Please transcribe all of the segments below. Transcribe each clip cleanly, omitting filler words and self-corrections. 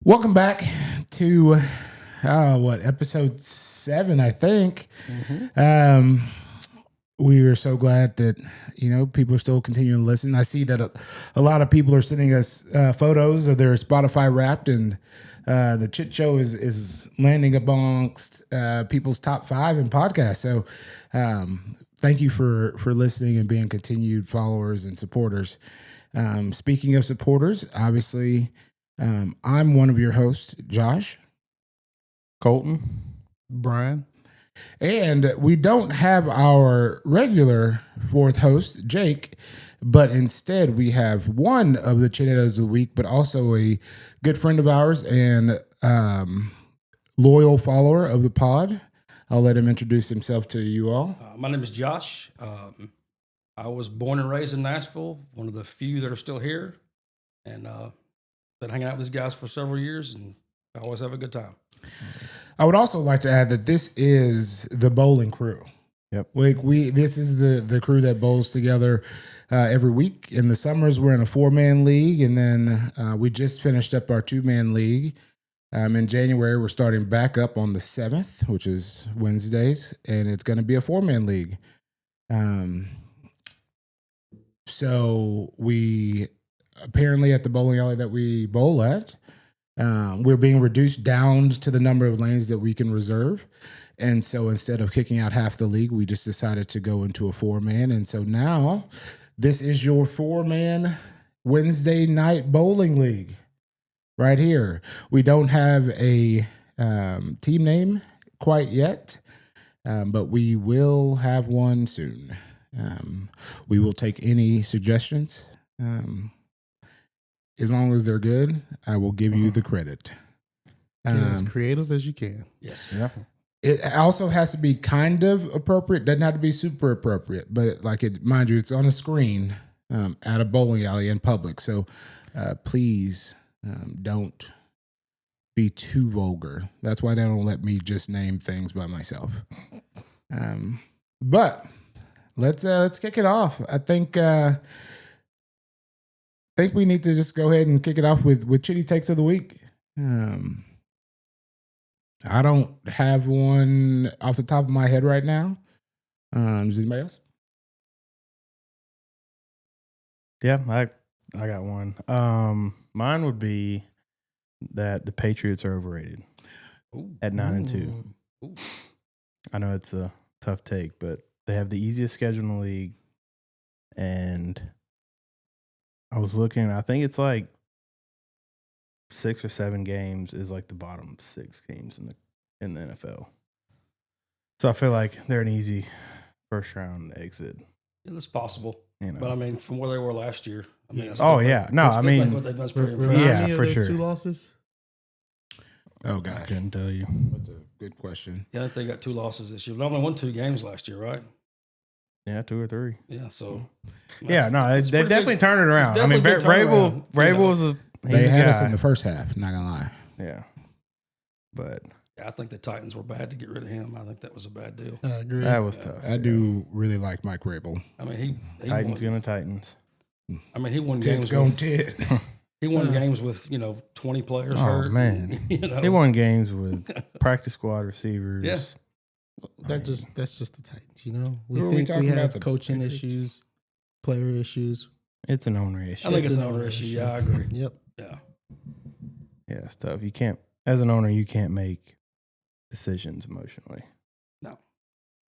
Welcome back to episode 7, I think. We are so glad that people are still continuing to listen. I see that a lot of people are sending us photos of their Spotify Wrapped, and the Chit Show is landing amongst people's top 5 in podcasts. So thank you for listening and being continued followers and supporters. Speaking of supporters, obviously, I'm one of your hosts, Josh. Colton. Brian. And we don't have our regular 4th host, Jake, but instead we have one of the Chinetos of the week, but also a good friend of ours and loyal follower of the pod. I'll let him introduce himself to you all. My name is Josh. I was born and raised in Nashville, one of the few that are still here, and been hanging out with these guys for several years, and I always have a good time. I would also like to add that this is the bowling crew. Yep. This is the crew that bowls together every week. In the summers, we're in a 4-man league, and then we just finished up our 2-man league. In January, we're starting back up on the 7th, which is Wednesdays, and it's going to be a 4-man league. So we apparently at the bowling alley that we bowl at, we're being reduced down to the number of lanes that we can reserve. And so instead of kicking out half the league, we just decided to go into a 4-man. And so now this is your 4-man Wednesday night bowling league right here. We don't have a team name quite yet, but we will have one soon. We will take any suggestions. As long as they're good, I will give you the credit. Get as creative as you can. Yes. Yeah. It also has to be kind of appropriate. Doesn't have to be super appropriate, but mind you, it's on a screen at a bowling alley in public. So please don't be too vulgar. That's why they don't let me just name things by myself. But let's kick it off. I think we need to just go ahead and kick it off with Chitty Takes of the Week. I don't have one off the top of my head right now. Does anybody else? Yeah, I got one. Mine would be that the Patriots are overrated at 9-2. Ooh. I know it's a tough take, but they have the easiest schedule in the league, and I was looking. I think it's like 6 or 7 games is like the bottom 6 teams in the NFL. So I feel like they're an easy first round exit. Yeah, that's possible. You know. But I mean, from where they were last year, I mean, Oh yeah, no, I mean, what they've done is pretty Remind impressive. Yeah, me of for their sure. 2 losses. Oh, I gosh. couldn't tell you. That's a good question. Yeah, I think they got 2 losses this year. They only won 2 games last year, right? Yeah, 2 or 3. Yeah, so. Yeah, no, they it's pretty definitely good. turned it around. I mean, definitely good turnaround, Vrabel was a They had us in guy. the first half, not gonna lie. Yeah, but Yeah, I think the Titans were bad to get rid of him. I think that was a bad deal. I agree. that was tough. I do really like Mike Rabel. I mean, he Titans won. gonna Titans. I mean, he won Ted's games going with, Ted. he won games with 20 players Oh, hurt. man. You know? They won games with practice squad receivers. Yeah. That's just the Titans, you know. We Who are we think talking we about, have the coaching Patriots? issues, player issues. It's an owner issue. I think it's It's an an owner owner issue. issue. Yeah, I agree. Yep. Yeah. Yeah, it's tough. You can't, as an owner, you can't make decisions emotionally, Not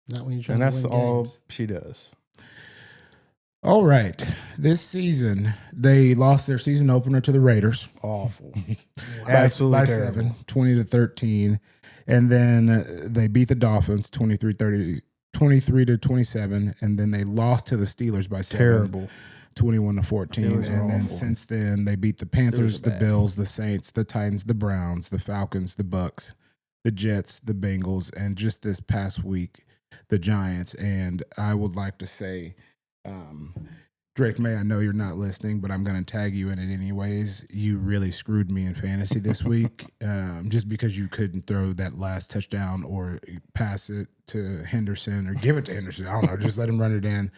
when you're trying and that's to win all games. she does. All right. This season, they lost their season opener to the Raiders. Awful. by Absolutely 7, 20-13. And then they beat the Dolphins 23-27. And then they lost to the Steelers by 7, Terrible. 21-14. It was And then awful. since then, they beat the Panthers, the bad. Bills, the Saints, the Titans, the Browns, the Falcons, the Bucs, the Jets, the Bengals, and just this past week, the Giants. And I would like to say, Drake May, I know you're not listening, but I'm going to tag you in it anyways. You really screwed me in fantasy this week, just because you couldn't throw that last touchdown or pass it to Henderson or give it to Henderson. I don't know, just let him run it in.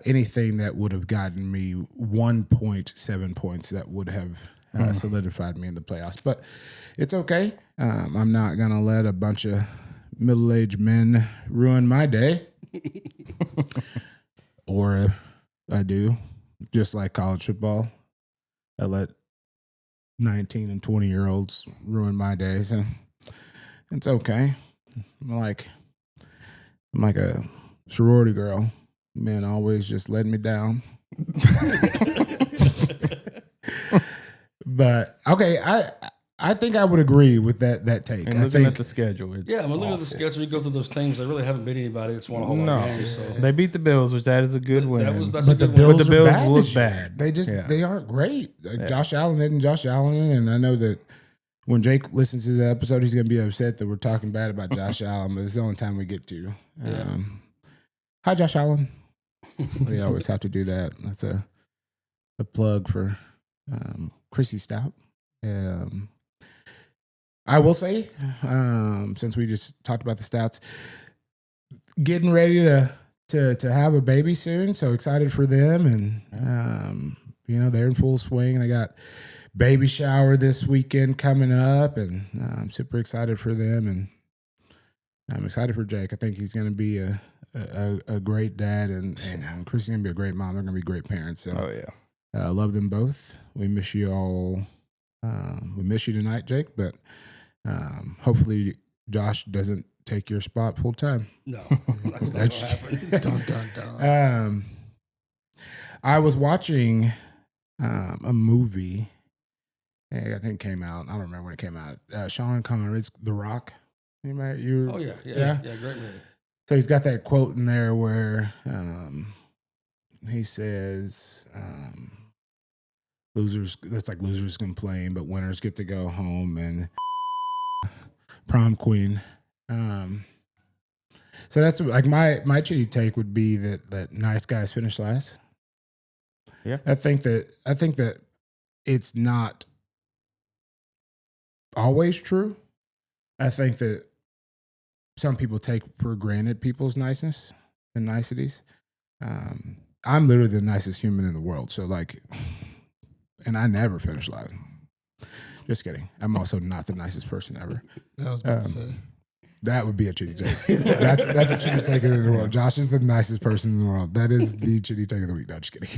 Anything that would have gotten me 1.7 points that would have solidified me in the playoffs. But it's okay. I'm not gonna let a bunch of middle-aged men ruin my day, or I do, just like college football. I let 19 and 20-year-olds ruin my day, so it's okay. I'm like a sorority girl. Men always just let me down. But okay, I think I would agree with that take. And looking at the schedule, it's I'm looking at the schedule. You go through those teams. They really haven't beat anybody that's won a whole lot of games. So. They beat the Bills, which that is a good win. But the Bills look this year. bad. They aren't great. Josh Allen isn't Josh Allen, and I know that when Jake listens to the episode, he's going to be upset that we're talking bad about Josh Allen, but it's the only time we get to. Hi, Josh Allen. We always have to do that. That's a plug for Chrissy Stout. I will say, since we just talked about the stats, getting ready to have a baby soon, so excited for them, and they're in full swing. They got baby shower this weekend coming up, and I'm super excited for them, and I'm excited for Jake. I think he's going to be a great dad, and Chrissy's going to be a great mom. They're going to be great parents. So, I love them both. We miss you all. We miss you tonight, Jake, but hopefully Josh doesn't take your spot full time. No, that's not going to happen. Dun, dun, dun. I was watching a movie. I think it came out. I don't remember when it came out. Sean Connery's The Rock. Anybody? Yeah, great movie. So he's got that quote in there where he says, losers complain, but winners get to go home, and prom queen. So that's like my shitty take would be that nice guys finish last. Yeah. I think that it's not always true. I think that some people take for granted people's niceness and niceties. I'm literally the nicest human in the world. So and I never finish last. Just kidding. I'm also not the nicest person ever. I was about to say. That would be a chitty take. That's a chitty take in the world. Josh is the nicest person in the world. That is the chitty take of the week. No, just kidding.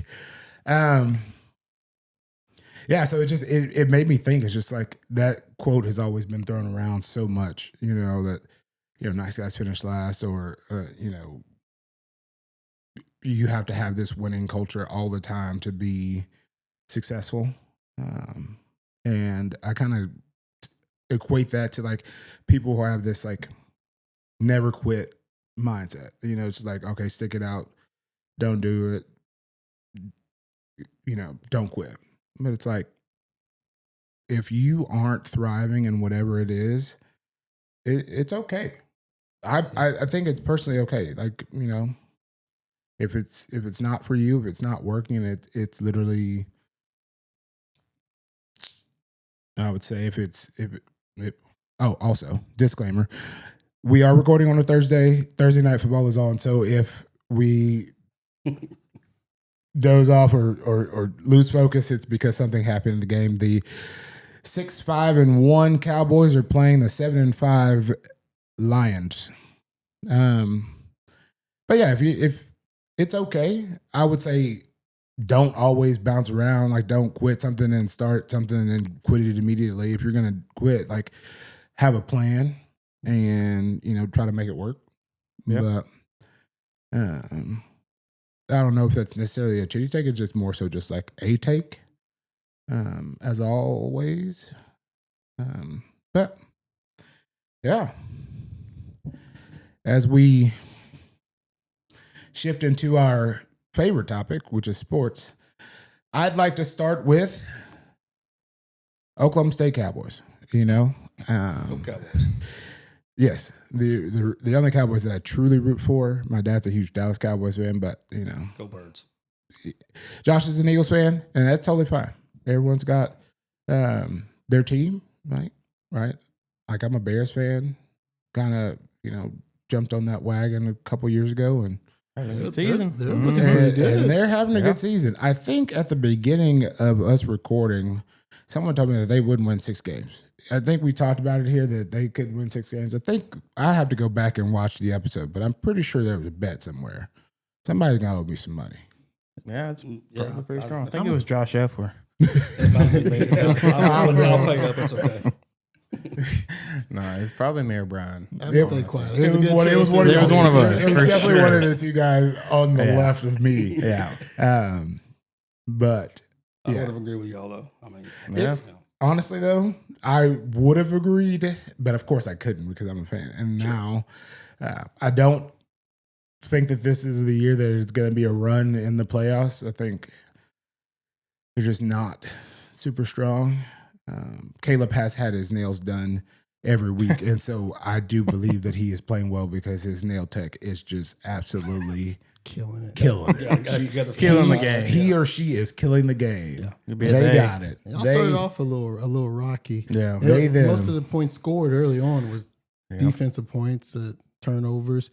So it made me think. It's just like that quote has always been thrown around so much, that, nice guys finish last, or, you have to have this winning culture all the time to be successful. And I kind of equate that to like people who have this like never quit mindset. It's like, okay, stick it out. Don't do it. Don't quit. But it's like, if you aren't thriving in whatever it is, it's okay. I think it's personally okay. Like, if it's not for you, if it's not working, it's literally, I would say also disclaimer, we are recording on a Thursday. Thursday night football is on. So if we doze off or lose focus, it's because something happened in the game. The 6-5-1 Cowboys are playing the 7-5 Lions. But yeah, if it's okay, I would say don't always bounce around. Like, don't quit something and start something and quit it immediately. If you're gonna quit, like, have a plan and try to make it work. Yep. But I don't know if that's necessarily a chitty take. It's just more so just like a take, as always. But yeah, as we shift into our favorite topic, which is sports, I'd like to start with Oklahoma State Cowboys. Go Cowboys. Yes, the only Cowboys that I truly root for. My dad's a huge Dallas Cowboys fan, but Go Birds. Josh is an Eagles fan, and that's totally fine. Everyone's got their team, right? Like, I'm a Bears fan. Kind of, jumped on that wagon a couple years ago, and having a good season. They're looking pretty good. And they're having a good season. I think at the beginning of us recording, someone told me that they wouldn't win 6 games. I think we talked about it here that they could win 6 games. I think I have to go back and watch the episode, but I'm pretty sure there was a bet somewhere. Somebody's gonna owe me some money. Yeah, it's Yeah, probably pretty strong. I I think it was Josh Effler. I'll pay up. It's okay. No, it's probably Mayor Brian. I'm It- stay quiet. It There's a was good one. It was chance one. that It was one of us, It for was definitely one sure. of the 2 guys on the Yeah. left of me. Yeah. But I Yeah. would have agreed with y'all though. I mean, Yeah. you know, honestly, though, I would have agreed, but of course I couldn't because I'm a fan. And now, I don't think that this is the year that it's going to be a run in the playoffs. I think they're just not super strong. Caleb has had his nails done every week, and so I do believe that he is playing well because his nail tech is just absolutely killing it. killing yeah, it. you got the Killing the feel. game. He or she is killing the game. Yeah. It'd be a They day. got it. Y'all They- started off a little rocky. Yeah. They, them. Most of the points scored early on was Yeah. defensive points, turnovers,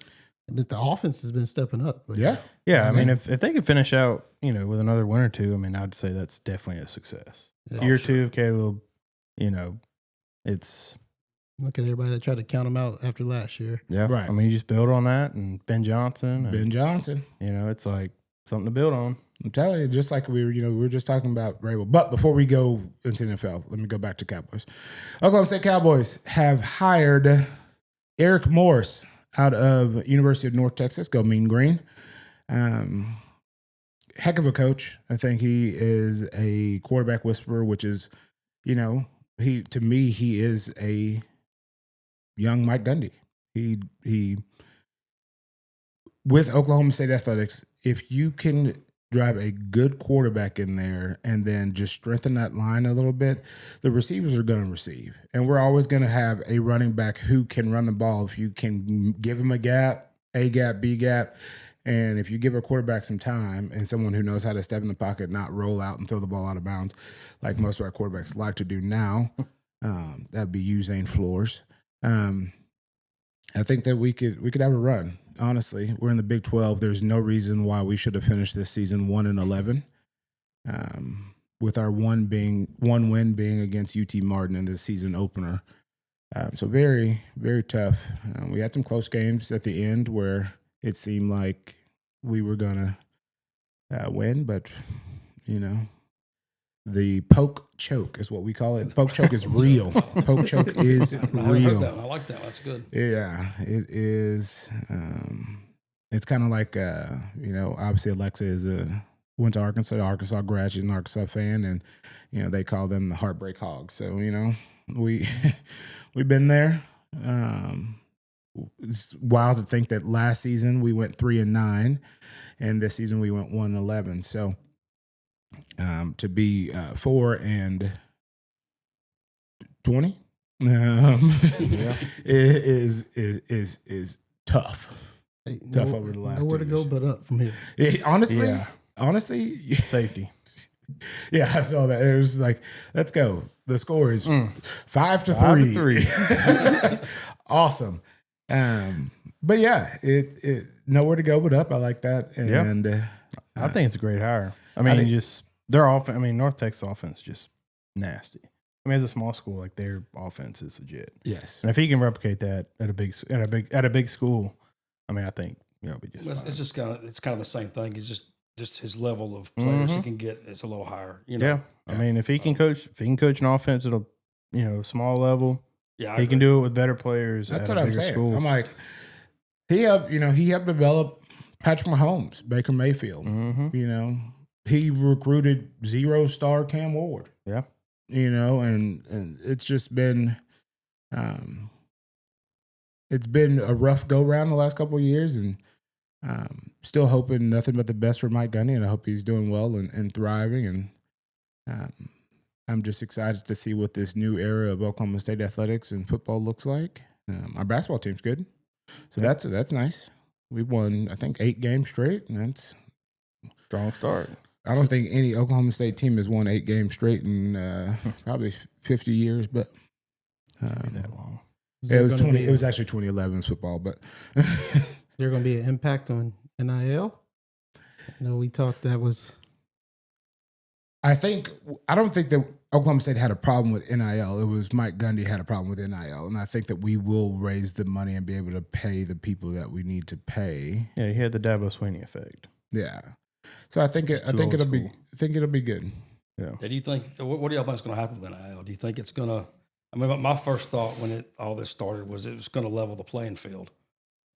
but the offense has been stepping up. Like, Yeah. Yeah, I mean, mean- if they could finish out, with another win or two, I mean, I'd say that's definitely a success. Yeah. Year Oh, 2 of Caleb, it's Look at everybody that tried to count them out after last year. yeah. Right. I mean, you just build on that, and Ben Johnson, and, Ben Johnson. it's like something to build on. I'm telling you, just like we were just talking about Vrabel. But before we go into NFL, let me go back to Cowboys. Oklahoma State Cowboys have hired Eric Morris out of University of North Texas. Go Mean Green. Heck of a coach. I think he is a quarterback whisperer, which is, to me, he is a young Mike Gundy. He with Oklahoma State athletics, if you can drive a good quarterback in there and then just strengthen that line a little bit, the receivers are going to receive. And we're always going to have a running back who can run the ball. If you can give him a gap, A gap, B gap, and if you give a quarterback some time and someone who knows how to step in the pocket, not roll out and throw the ball out of bounds like most of our quarterbacks like to do now, that'd be Usain Flores. I think that we could have a run. Honestly, we're in the Big 12. There's no reason why we should have finished this season 1-11, with our one win being against UT Martin in the season opener. So very, very tough. We had some close games at the end where it seemed like we were gonna win, but the poke choke is what we call it. Poke choke is real. Poke choke is I heard real. that one. I like that. That's good. Yeah, it is. It's kind of like, obviously Alexa went to Arkansas grad, she's an Arkansas fan, and, they call them the Heartbreak Hogs. So, we've been there. It's wild to think that last season we went 3-9, and this season we went 1-11. So, to be 4-20 is tough. Hey, Tough over the last nowhere 2 to go years. but up from here. Honestly, Safety. yeah, I saw that. It was like, let's go. The score is 5-3. 5-3. Awesome. But yeah, it nowhere to go but up. I like that. And I think it's a great hire. I mean, their offense. I mean, North Texas offense is just nasty. I mean, as a small school, like their offense is legit. yes, And if he can replicate that at a big school, I mean, I think it'll be just. It's just kind of the same thing. It's just his level of players he can get is a little higher. Yeah. I mean, if he can coach an offense at a small level, Yeah, he can do it with better players. that's at what a I'm bigger saying. School. I'm like, he helped develop Patrick Mahomes, Baker Mayfield. Mm-hmm. He recruited 0-star Cam Ward. Yeah. And it's just been, it's been a rough go round the last couple of years, and still hoping nothing but the best for Mike Gundy, and I hope he's doing well and thriving. And I'm just excited to see what this new era of Oklahoma State athletics and football looks like. Our basketball team's good, so that's nice. We've won, I think, 8 games straight, and that's Strong start. I don't think any Oklahoma State team has won 8 games straight in probably 50 years, but Be that long. it was 20. It was actually 2011's football, but Is there going to be an impact on NIL? We thought that was. I don't think that Oklahoma State had a problem with NIL. It was Mike Gundy had a problem with NIL, and I think that we will raise the money and be able to pay the people that we need to pay. Yeah, he had the Dabo Swinney effect. Yeah, so I think it'll be good. Yeah. Do you think? What do y'all think is going to happen with NIL? Do you think it's going to? I mean, my first thought when all this started was it was going to level the playing field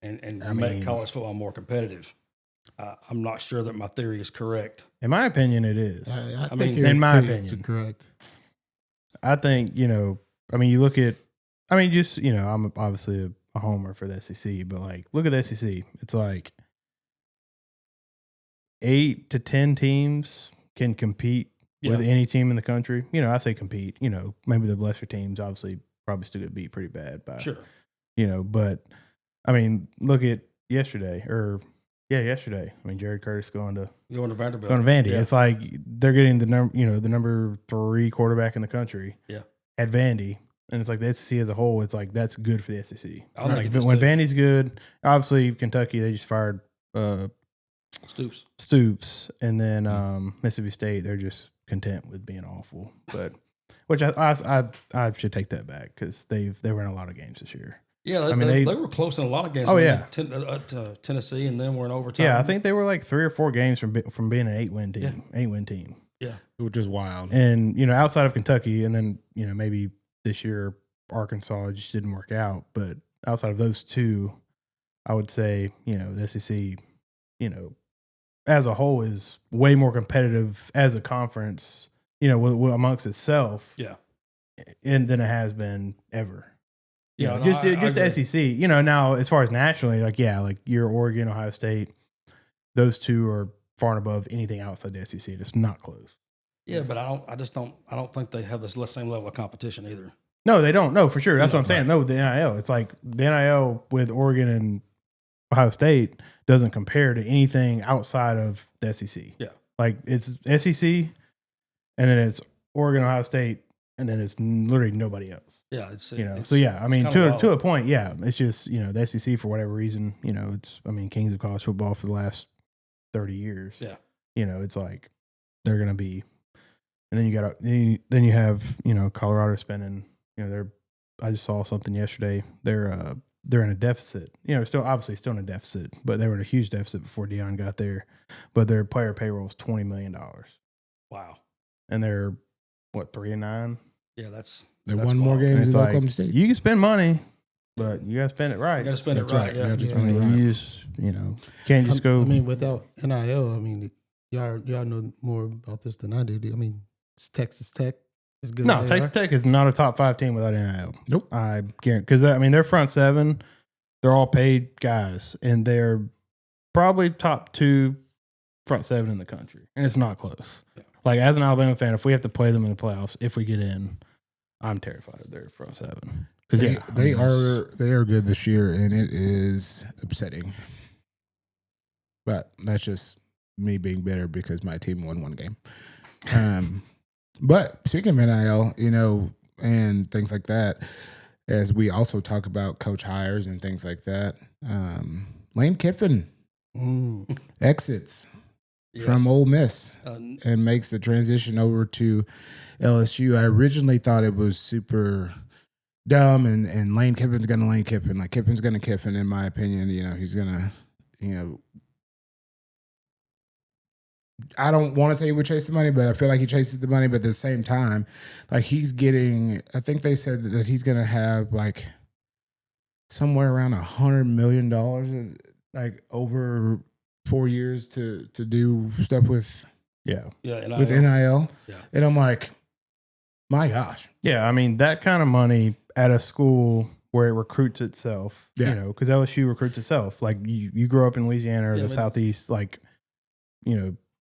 and make college football more competitive. I'm not sure that my theory is correct. In my opinion, it is. I mean, think your in my opinions opinion. are correct. I think, you look at, I'm obviously a homer for the SEC, but like, look at the SEC. It's like 8 to 10 teams can compete with any team in the country. I say compete, maybe the lesser teams obviously probably still get beat pretty bad by, Sure. But I mean, look at yesterday. I mean, Jared Curtis going to Vanderbilt. Going to Vandy. Yeah. It's like they're getting the number 3 quarterback in the country. Yeah. At Vandy. And it's like the SEC as a whole, it's like that's good for the SEC. I think Like, it just when did. Vandy's good, obviously Kentucky, they just fired Stoops. and then Mississippi State, they're just content with being awful. But which I should take that back because they were in a lot of games this year. Yeah, they were close in a lot of games. Oh, yeah. Tennessee, and then we're in overtime. Yeah, I think they were like 3 or 4 games from being an 8-win team. Yeah. 8-win team. Yeah. Which is wild. And, outside of Kentucky, and then, maybe this year Arkansas just didn't work out. But outside of those 2, I would say, the SEC, as a whole is way more competitive as a conference, amongst itself. Yeah. And than it has been ever. Yeah, no, just I the agree. SEC. Now as far as nationally, like your Oregon, Ohio State, those 2 are far and above anything outside the SEC. It's not close. Yeah, but I don't think they have this same level of competition either. No, they don't. No, for sure. That's No, what I'm saying. No, the NIL. It's like the NIL with Oregon and Ohio State doesn't compare to anything outside of the SEC. Yeah. Like it's SEC, and then it's Oregon, Ohio State, and then it's literally nobody else. Yeah, it's So yeah, I mean, to a point, yeah, it's just the SEC for whatever reason, it's kings of college football for the last 30 years. Yeah. It's like they're gonna be, and then you have Colorado spending, I just saw something yesterday. They're in a deficit. Still in a deficit, but they were in a huge deficit before Deion got there. But their player payroll is $20 million. Wow. And they're 3-9. Yeah, that's Won more wild. games It's than like, Oklahoma State. you can spend money, but you got to spend it right. You got to spend That's it right. right. Yeah. You gotta I spend it mean, right. you just can't just go. I mean, without NIL, y'all know more about this than I do. I mean, it's Texas Tech is good. No, as they Texas are. Tech is not a top 5 team without NIL. Nope. I guarantee, because their front 7, they're all paid guys, and they're probably top 2 front 7 in the country, and it's not close. Yeah. Like, as an Alabama fan, if we have to play them in the playoffs, if we get in, I'm terrified of their front 7 because They are good this year, and it is upsetting. But that's just me being bitter because my team won 1 game. But speaking of NIL, and things like that, as we also talk about coach hires and things like that, Lane Kiffin exits Yeah. from Ole Miss Uh, and makes the transition over to LSU. I originally thought it was super dumb, and Lane Kiffin's going to Lane Kiffin. Like, Kiffin's going to Kiffin, in my opinion. He's going to, I don't want to say he would chase the money, but I feel like he chases the money. But at the same time, like, he's getting, I think they said that he's going to have like somewhere around $100 million, like over 4 years to do stuff with NIL. NIL. Yeah. And I'm like, my gosh. Yeah, I mean, that kind of money at a school where it recruits itself, Yeah. because LSU recruits itself. Like, you grow up in Louisiana or Yeah, the but- Southeast, like,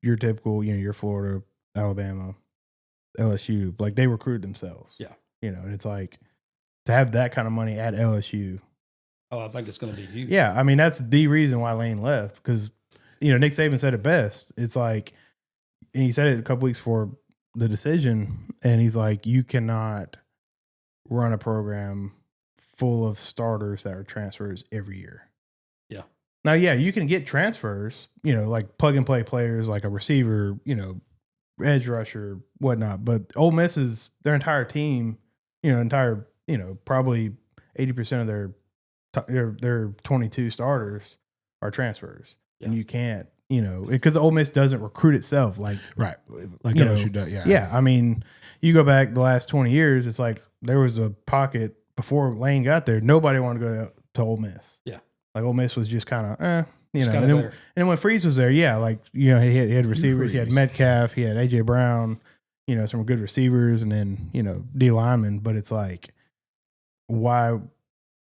your typical, your Florida, Alabama, LSU, like, they recruit themselves. Yeah. And it's like, to have that kind of money at LSU. Oh, I think it's going to be huge. Yeah, I mean, that's the reason why Lane left, because, Nick Saban said it best. It's like, and he said it a couple weeks before the decision, and he's like, you cannot run a program full of starters that are transfers every year. Yeah. Now, yeah, you can get transfers, like plug and play players, like a receiver, edge rusher, whatnot. But Ole Miss is their entire team, probably 80% of their 22 starters are transfers, and you can't, because Ole Miss doesn't recruit itself like LSU does. yeah. I mean, you go back the last 20 years, it's like there was a pocket before Lane got there. Nobody wanted to go to Ole Miss. Yeah, like Ole Miss was just kind of and then when Freeze was there, he had receivers, he had Metcalf, he had AJ Brown, some good receivers, and then D linemen. But it's like, why?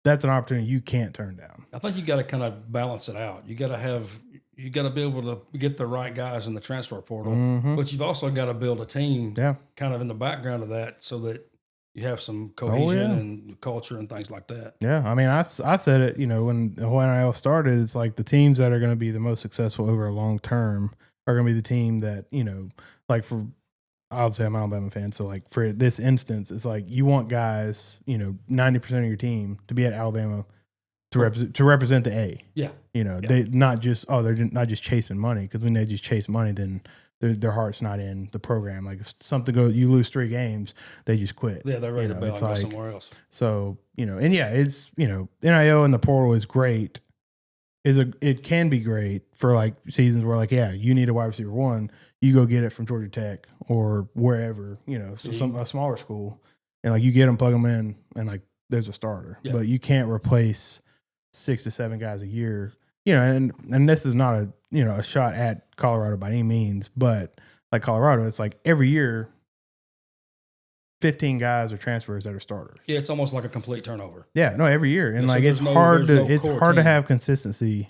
That's an opportunity you can't turn down. I think you got to kind of balance it out. You got to be able to get the right guys in the transfer portal, but you've also got to build a team kind of in the background of that so that you have some cohesion and culture and things like that. Yeah. I mean, I said it, when the whole NIL started, it's like the teams that are going to be the most successful over a long term are going to be the team that, like I'll say I'm an Alabama fan. So like for this instance, it's like you want guys, 90% of your team to be at Alabama to represent the A. Yeah. They not just, they're not just chasing money, because when they just chase money, then their heart's not in the program. Like if something goes, you lose 3 games, they just quit. Yeah, they're ready to bail and go somewhere else. So, it's, NIL and the portal is great. It can be great for like seasons where like, you need a wide receiver 1, you go get it from Georgia Tech or wherever, so a smaller school, and like you get them, plug them in, and like there's a starter. Yeah. But you can't replace 6 to 7 guys a year, and this is not a shot at Colorado by any means, but like Colorado, it's like every year 15 guys are transfers that are starters. Yeah, it's almost like a complete turnover. Yeah, no, every year. And like it's hard to have consistency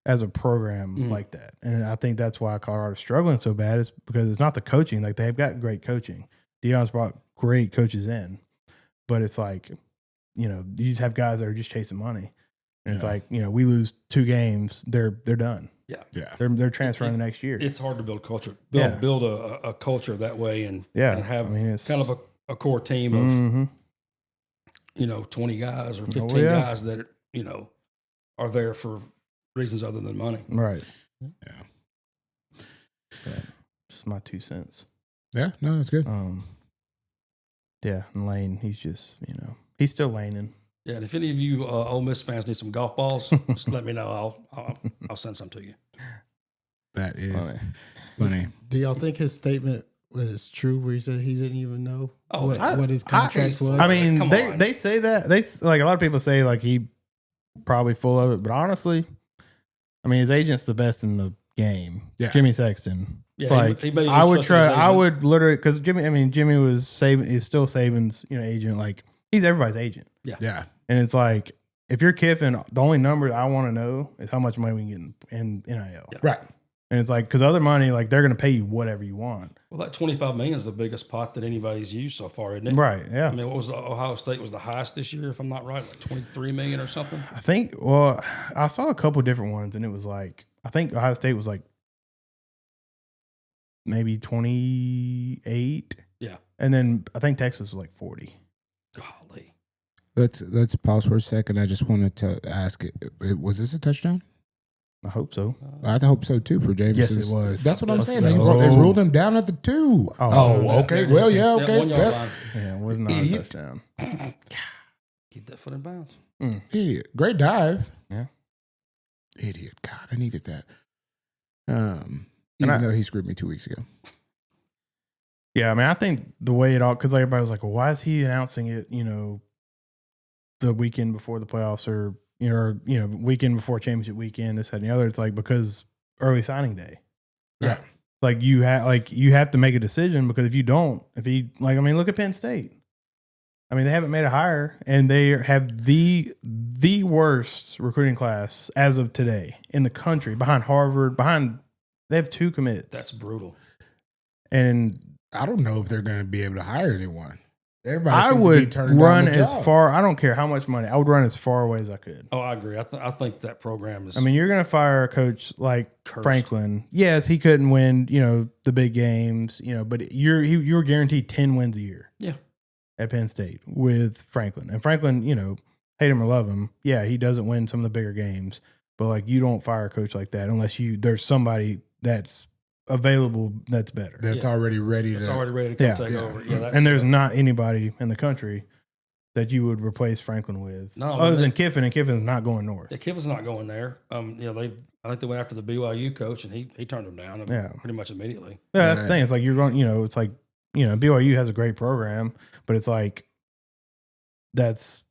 as a program like that. And I think that's why Colorado's struggling so bad, is because it's not the coaching. Like they've got great coaching. Deion's brought great coaches in. But it's like, you just have guys that are just chasing money. And it's like, we lose 2 games, they're done. Yeah. Yeah. They're transferring the next year. It's hard to build culture. Build a culture that way and have kind of a core team of 20 guys or 15 guys that are there for reasons other than money. Right. Yeah. Just my 2 cents. Yeah, no, that's good. Yeah, and Lane, he's just, he's still laning. Yeah, and if any of you Ole Miss fans need some golf balls, just let me know. I'll send some to you. That is funny. Do y'all think his statement was true, where he said he didn't even know what his contract was? I mean, they say that. They like a lot of people say like he probably full of it, but honestly, I mean, his agent's the best in the game. Yeah. Jimmy Sexton. Yeah, it's like I would literally, because Jimmy was saving. He's still Saban's agent. Like he's everybody's agent. Yeah. And it's like, if you're Kiffin, the only number I want to know is how much money we can get in NIL. Yeah. Right. And it's like, because other money, like they're going to pay you whatever you want. Well, that $25 million is the biggest pot that anybody's used so far, isn't it? Right. Yeah. I mean, what was Ohio State was the highest this year, if I'm not right, like $23 million or something. I think. Well, I saw a couple different ones, and it was like, I think Ohio State was like maybe 28. Yeah. And then I think Texas was like 40. Golly. Let's pause for a second. I just wanted to ask, was this a touchdown? I hope so. I hope so too for James. Yes, it was. That's what I'm saying. They ruled him down at the 2. Okay. Well, yeah, okay. Yeah, it was not a touchdown. Keep that foot in bounds. Idiot. Great dive. Yeah. Idiot. God, I needed that. Even though he screwed me 2 weeks ago. Yeah, I mean, I think the way it all, because everybody was like, well, why is he announcing it, the weekend before the playoffs, or weekend before championship weekend, this, that, and the other. It's like, because early signing day. Yeah. Like you have to make a decision, because if you don't, look at Penn State. I mean, they haven't made a hire, and they have the worst recruiting class as of today in the country, behind Harvard, they have 2 commits. That's brutal. And I don't know if they're going to be able to hire anyone. Everybody I would run as far. I don't care how much money. I would run as far away as I could. Oh, I agree. I think that program is. I mean, you're going to fire a coach like cursed. Franklin. Yes, he couldn't win, the big games, but you were guaranteed 10 wins a year. Yeah. At Penn State with Franklin. And Franklin, hate him or love him. Yeah, he doesn't win some of the bigger games, but like you don't fire a coach like that unless there's somebody that's available that's better. That's already ready It's to. already ready to come Yeah. take Yeah. over. Yeah, that's, And there's not anybody in the country that you would replace Franklin with, No, other they- than Kiffin, and Kiffin's not going north. Yeah, Kiffin's not going there. I think they went after the BYU coach, and he turned them down pretty much immediately. Yeah, that's the thing. It's like you're going, it's like, BYU has a great program, but it's like that's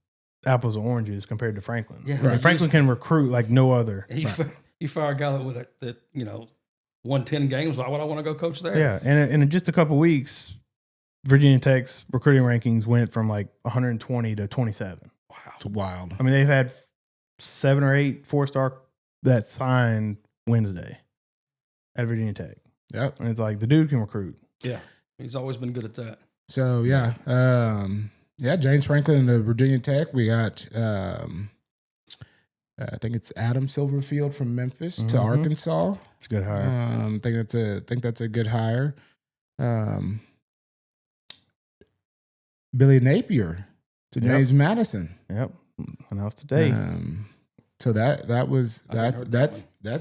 apples and oranges compared to Franklin. Yeah, I mean, Franklin can recruit like no other. You fire a guy that won 10 games. Why would I want to go coach there? Yeah, and in just a couple weeks, Virginia Tech's recruiting rankings went from like 120 to 27. Wow, It's wild. I mean, they've had 7 or 8 4-star that signed Wednesday at Virginia Tech. Yep. And it's like the dude can recruit. yeah, he's always been good at that. So James Franklin to Virginia Tech. We got I think it's Adam Silverfield from Memphis to Arkansas. It's a good hire. I think that's a good hire. Billy Napier to James Madison. Yep. Announced today. So that's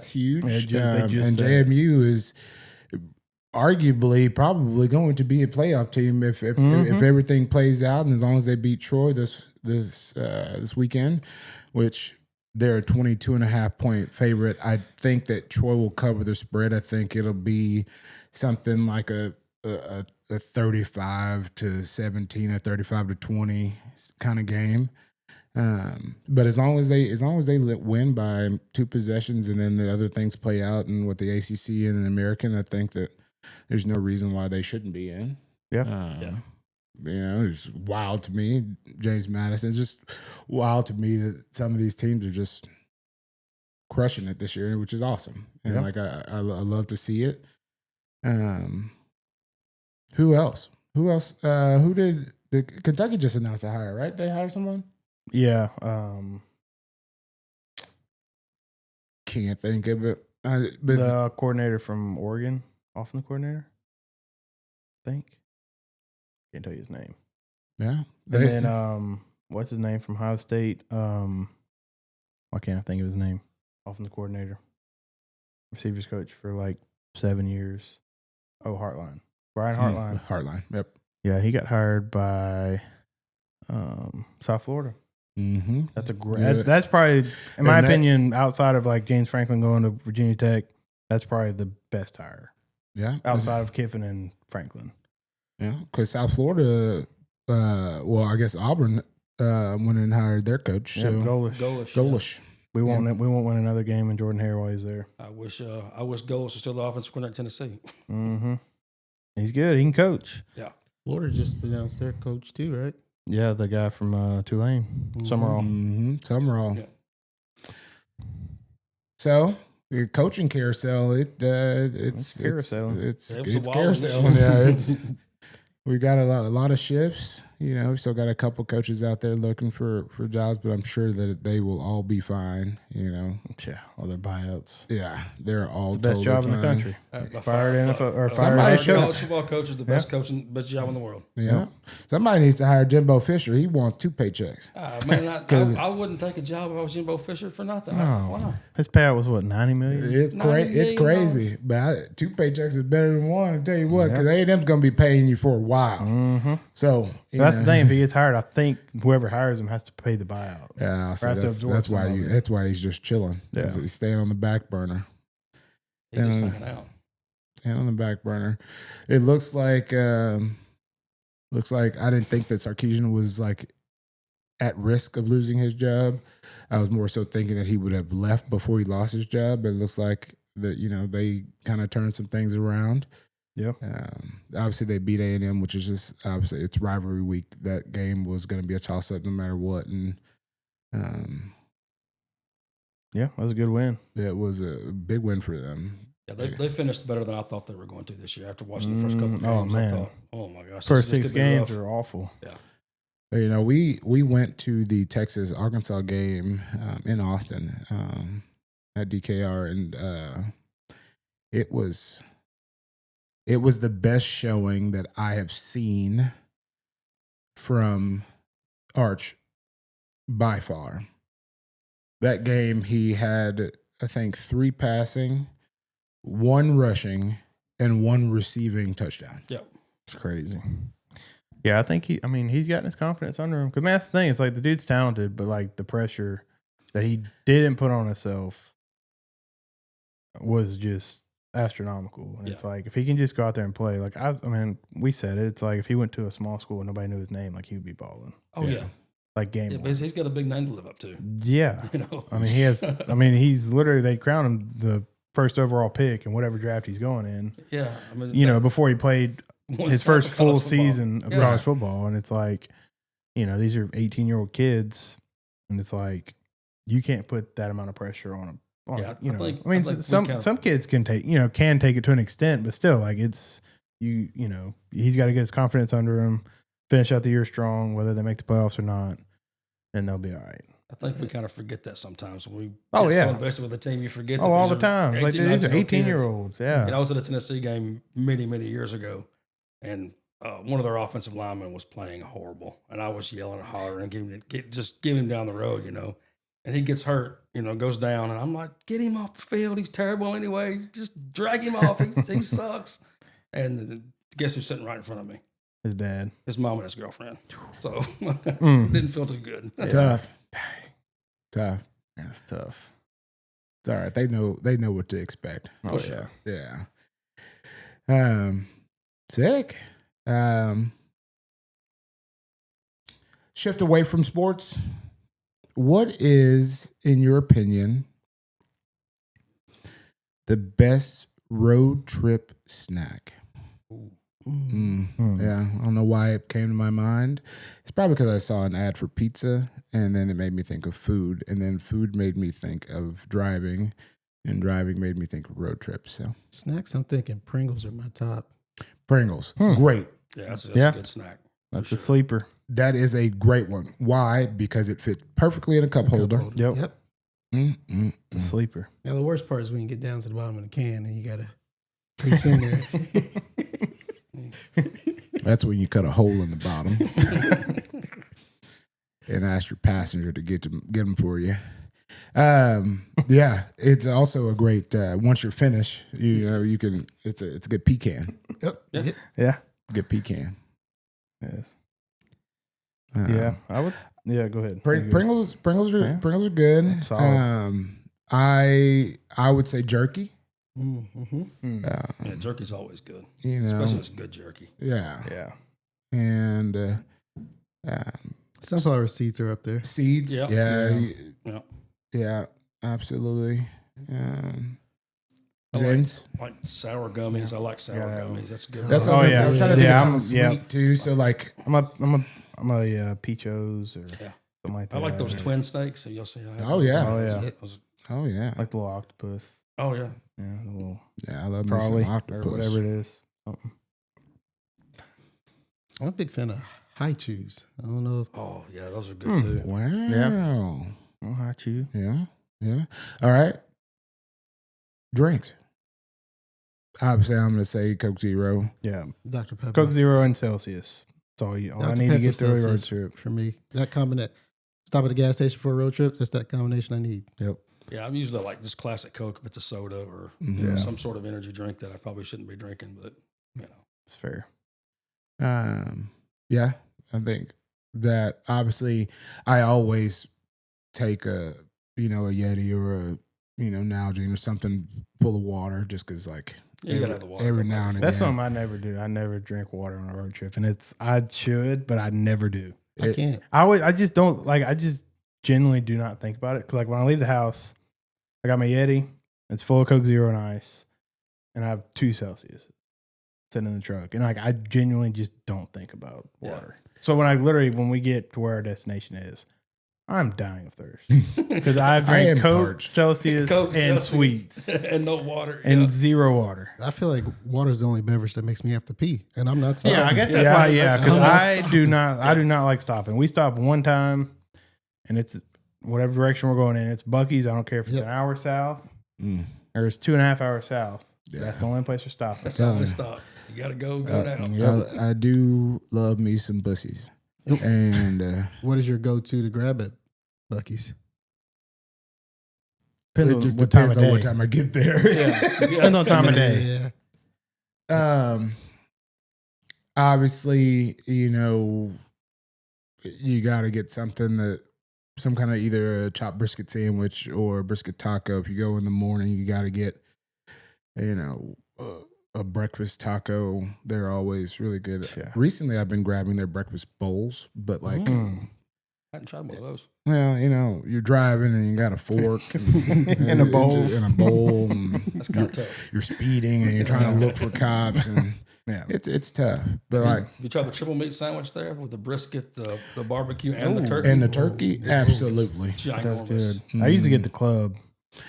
huge. Yeah, they just and said. JMU is arguably probably going to be a playoff team if everything plays out, and as long as they beat Troy this weekend, which they're a 22.5 point favorite. I think that Troy will cover the spread. I think it'll be something like a 35-17, a 35-20 kind of game. But as long as they win by 2 possessions and then the other things play out and with the ACC and an American, I think that there's no reason why they shouldn't be in. Yeah. It's wild to me. James Madison, it's just wild to me that some of these teams are just crushing it this year, which is awesome. And I love to see it. Who else? Who did Kentucky just announced a hire, right? They hired someone? Yeah. Can't think of it. But The coordinator from Oregon, offensive coordinator, I think. Can't tell you his name. yeah. And then, what's his name from Ohio State? Why can't I think of his name? Offensive coordinator, receivers coach for like 7 years. Oh, Hartline. Brian Hartline. Hartline. Yep. Yeah, he got hired by South Florida. Mm-hmm. That's a great. That's probably, in my opinion, outside of like James Franklin going to Virginia Tech, that's probably the best hire. Yeah. Outside of Kiffin and Franklin. Yeah, because South Florida, I guess Auburn went and hired their coach. Yeah, So Golish. We won't win another game in Jordan Hare while he's there. I wish Golish was still the offensive coordinator at Tennessee. Mm-hmm. He's good. He can coach. Florida just announced their coach too, right? Yeah, the guy from Tulane, Summerall. Mm-hmm. Summerall. Yeah. So the coaching carousel, it's carousel. It's It was a wild carousel. one. Yeah, it's we got a lot of shifts. We still got a couple coaches out there looking for jobs, but I'm sure that they will all be fine. Yeah, all their buyouts. Yeah, they're all It's the best totally job in the fine. country. Fired Fired NFL or Somebody fired should- college football coach is the best job in the world. Yeah, somebody needs to hire Jimbo Fisher. He wants 2 paychecks. I wouldn't take a job if I was Jimbo Fisher for nothing. Why? His payout was what, $90 million? It's $90 it's crazy, but 2 paychecks is better than one. I tell you what, because A&M's going to be paying you for a while. Mm-hmm. So That's the thing. If he gets hired, I think whoever hires him has to pay the buyout. Yeah, so Or has to absorb that's some why of it. that's why he's just chilling. Yeah. He's staying on the back burner. He just hanging out. Staying on the back burner. It looks like I didn't think that Sarkisian was like at risk of losing his job. I was more so thinking that he would have left before he lost his job. But it looks like that they kind of turned some things around. Yeah. Obviously they beat A&M, which is just obviously it's rivalry week. That game was going to be a toss up no matter what, and Yeah, that was a good win. it was a big win for them. Yeah, they finished better than I thought they were going to this year. After watching the first couple of games, oh, man. I thought, oh my gosh, First this 6 could be games rough. are awful. We went to the Texas Arkansas game in Austin at DKR, and it was the best showing that I have seen from Arch by far. That game, he had I think 3 passing, 1 rushing, and 1 receiving touchdown. Yep. It's crazy. Yeah, I think he's gotten his confidence under him. Because that's the thing. It's like the dude's talented, but like the pressure that he didn't put on himself was just astronomical. And it's like if he can just go out there and play, like we said it. It's like if he went to a small school and nobody knew his name, like he would be balling. Oh yeah. Like game. Yeah, but he's got a big name to live up to. Yeah. You know. I mean, he has. I mean, he's literally they crowned him the first overall pick in whatever draft he's going in. Yeah. I mean, before he played his first full season of college football, and it's like, these are 18-year-old kids, and it's like you can't put that amount of pressure on them. Some kids can take it to an extent, but still, like he's got to get his confidence under him, finish out the year strong, whether they make the playoffs or not, and they'll be all right. I think we kind of forget that sometimes when we get so invested with the team. You forget that all the time. Like these are 18-year-olds. Yeah. And I was at a Tennessee game many, many years ago, and one of their offensive linemen was playing horrible, and I was yelling and hollering and giving him down the road, And he gets hurt, goes down, and I'm like, get him off the field. He's terrible anyway. Just drag him off. He sucks. And guess who's sitting right in front of me? His dad. His mom and his girlfriend. So didn't feel too good. Tough. Tough. That's tough. It's all right. They know what to expect. Oh, yeah. Yeah. Sick. Shift away from sports. What is, in your opinion, the best road trip snack? Yeah, I don't know why it came to my mind. It's probably because I saw an ad for pizza, and then it made me think of food, and then food made me think of driving, and driving made me think of road trips. So snacks, I'm thinking Pringles are my top. Pringles, great. Yeah, that's a good snack. That's a sleeper. That is a great one. Why? Because it fits perfectly in a cup holder. Yep. The sleeper. Now the worst part is when you get down to the bottom of the can and you gotta reach in there. That's when you cut a hole in the bottom and ask your passenger to get them for you. Yeah, it's also a great. Once you're finished, you can. It's a good pecan. Yep. Yeah. Good pecan. Yes. Yeah, I would. Yeah, go ahead. Pringles are good. I would say jerky. Yeah, jerky's always good. Especially if it's good jerky. Yeah. And sunflower seeds are up there. Seeds. Yep. Yeah, absolutely. Zins. Like sour gummies. I like sour gummies. That's good. That's what I was trying to think of something sweet too. So like I'm a Peachos or something like that. I like those twin snakes. So you'll see. Oh yeah. Like the little octopus. Oh yeah. I love probably octopus or whatever it is. Something. I'm a big fan of high chews. I don't know if. Oh yeah, those are good too. Wow. Yeah. Oh, high chew. Yeah. All right. Drinks. Obviously, I'm going to say Coke Zero. Yeah. Dr. Pepper. Coke Zero and Celsius. That's all I need to get through a road trip. For me, that combination. Stop at the gas station for a road trip. That's that combination I need. Yep. Yeah, I'm usually like just classic Coke if it's a soda or some sort of energy drink that I probably shouldn't be drinking, but it's fair. Yeah, I think that obviously I always take a Yeti or a Nalgene or something full of water just because you gotta have the water every now and again. That's something I never do. I never drink water on a road trip, and I should, but I never do. I can't. I just don't like. I just genuinely do not think about it because when I leave the house, I got my Yeti. It's full of Coke Zero and ice, and I have 2 Celsius sitting in the truck, and I genuinely just don't think about water. So when we get to where our destination is, I'm dying of thirst because I've drank Coke, Celsius, and sweets, and no water, and 0 water. I feel like water is the only beverage that makes me have to pee, and I'm not stopping. Yeah, I guess that's why. Yeah, because I do not like stopping. We stopped one time, and it's whatever direction we're going in. It's Buc-ee's. I don't care if it's an hour south or it's 2.5 hours south. Yeah. That's the only place we're stopping. That's the only stop. You gotta go down. I do love me some bussies. And what is your go-to to grab at Buc-ee's? It just depends on what time I get there. Depends on time of day. Yeah. Obviously, you got to get some kind of either a chopped brisket sandwich or a brisket taco. If you go in the morning, you got to get, a breakfast taco. They're always really good. Yeah. Recently, I've been grabbing their breakfast bowls, but like, I hadn't tried one of those. well, you're driving and you got a fork And a bowl. and a bowl. And That's kind of tough. you're speeding and you're trying to look for cops, and Yeah. it's tough. But like, You tried the triple meat sandwich there with the brisket, the barbecue, and the turkey. and the turkey, absolutely. It's That's ginormous. good. I used to get the club.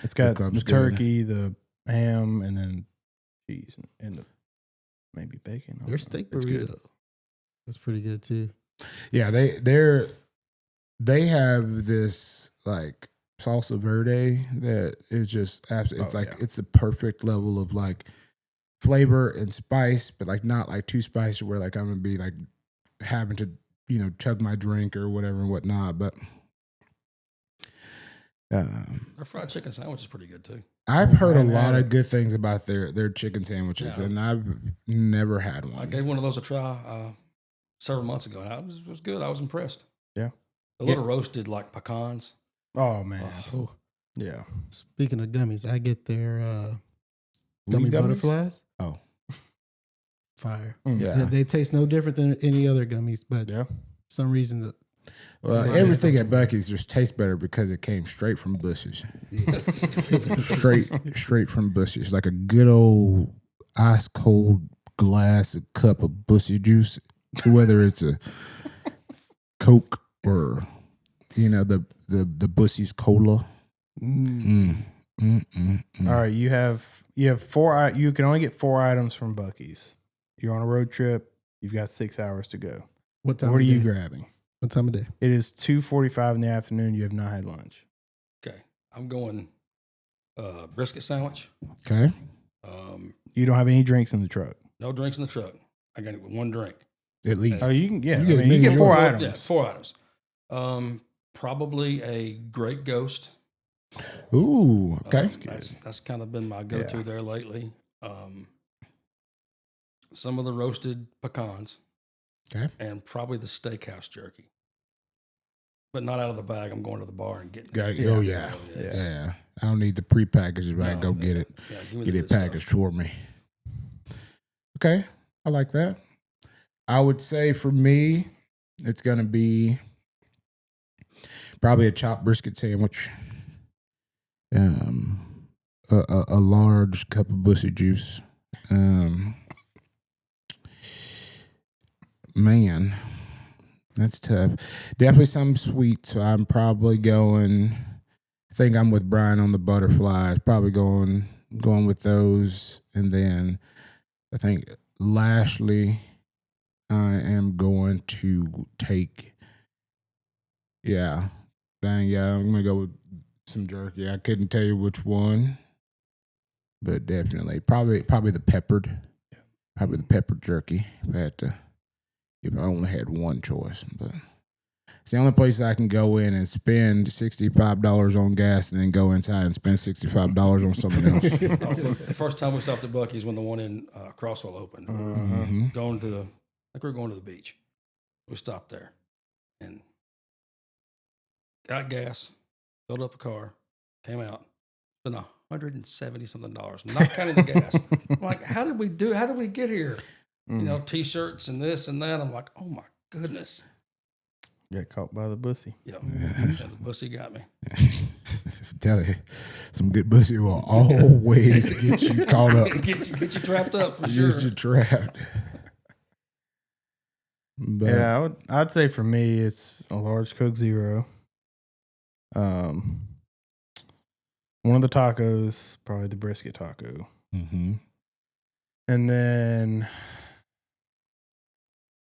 It's got the club's good. turkey, the ham, and then cheese and the maybe bacon. Their steak It's burrito. good. That's pretty good too. Yeah, they have this like salsa verde that is just absolutely. It's it's the perfect level of like flavor and spice, but like not like too spicy where like I'm gonna be like having to chug my drink or whatever and whatnot. But Their fried chicken sandwich is pretty good too. I've heard a haven't lot had of it. good things about their chicken sandwiches, Yeah. and I've never had I one. gave one of those a try several months ago, and it was good. I was impressed. Yeah. A little roasted like pecans. Oh man. Oh, Yeah. speaking of gummies, I get their Weed gummy gummies? butterflies. Oh, Fire. yeah. They taste no different than any other gummies, but Yeah. for some reason, Well, Right. everything at Buc-ee's just tastes better because it came straight from bushes. straight from bushes, like a good old ice cold glass, a cup of bussy juice, whether it's a Coke or the Bussy's cola. All right, you have four. You can only get 4 items from Buc-ee's. You're on a road trip. You've got 6 hours to go. what time? What are of you day? grabbing? What time of day? It is 2:45 in the afternoon. You have not had lunch. Okay, I'm going brisket sandwich. Okay. You don't have any drinks in the truck. No drinks in the truck. I got one drink. At least. Oh, you can. Yeah, You get you get many 4 yours. items. Yeah, 4 items. Probably a Great Ghost. Ooh, okay. That's kind of been my go-to Yeah. there lately. Some of the roasted pecans. Okay. And probably the steakhouse jerky. But not out of the bag. I'm going to the bar and getting Got it. it. Oh, yeah. Yeah. I don't need the prepackaged, but I No, go get it. Yeah, give me Get the it good stuff. packaged for me. Okay. I like that. I would say for me, it's going to be probably a chopped brisket sandwich, a large cup of bussy juice. Man, that's tough. Definitely something sweet. So I'm probably going. I think I'm with Brian on the butterflies. Probably going with those, and then I think lastly, I am going to take. Yeah, I'm gonna go with some jerky. I couldn't tell you which one, but definitely probably the peppered, probably the peppered jerky. If I only had one choice, but it's the only place I can go in and spend $65 on gas and then go inside and spend $65 on something else. The first time we stopped at Buc-ee's when the one in Crossville opened. Mhm. Going to, I think we were going to the beach. We stopped there and got gas, filled up the car, came out, spent $170 something, not counting the gas. I'm like, how did we get here? T-shirts and this and that. I'm like, oh my goodness. Get caught by the bussy. Yeah, the pussy got me. Just tell you, some good bussy will always get you caught up. get you trapped up for sure. Get you trapped. But Yeah, I'd say for me, it's a large Coke Zero. One of the tacos, probably the brisket taco, mhm. and then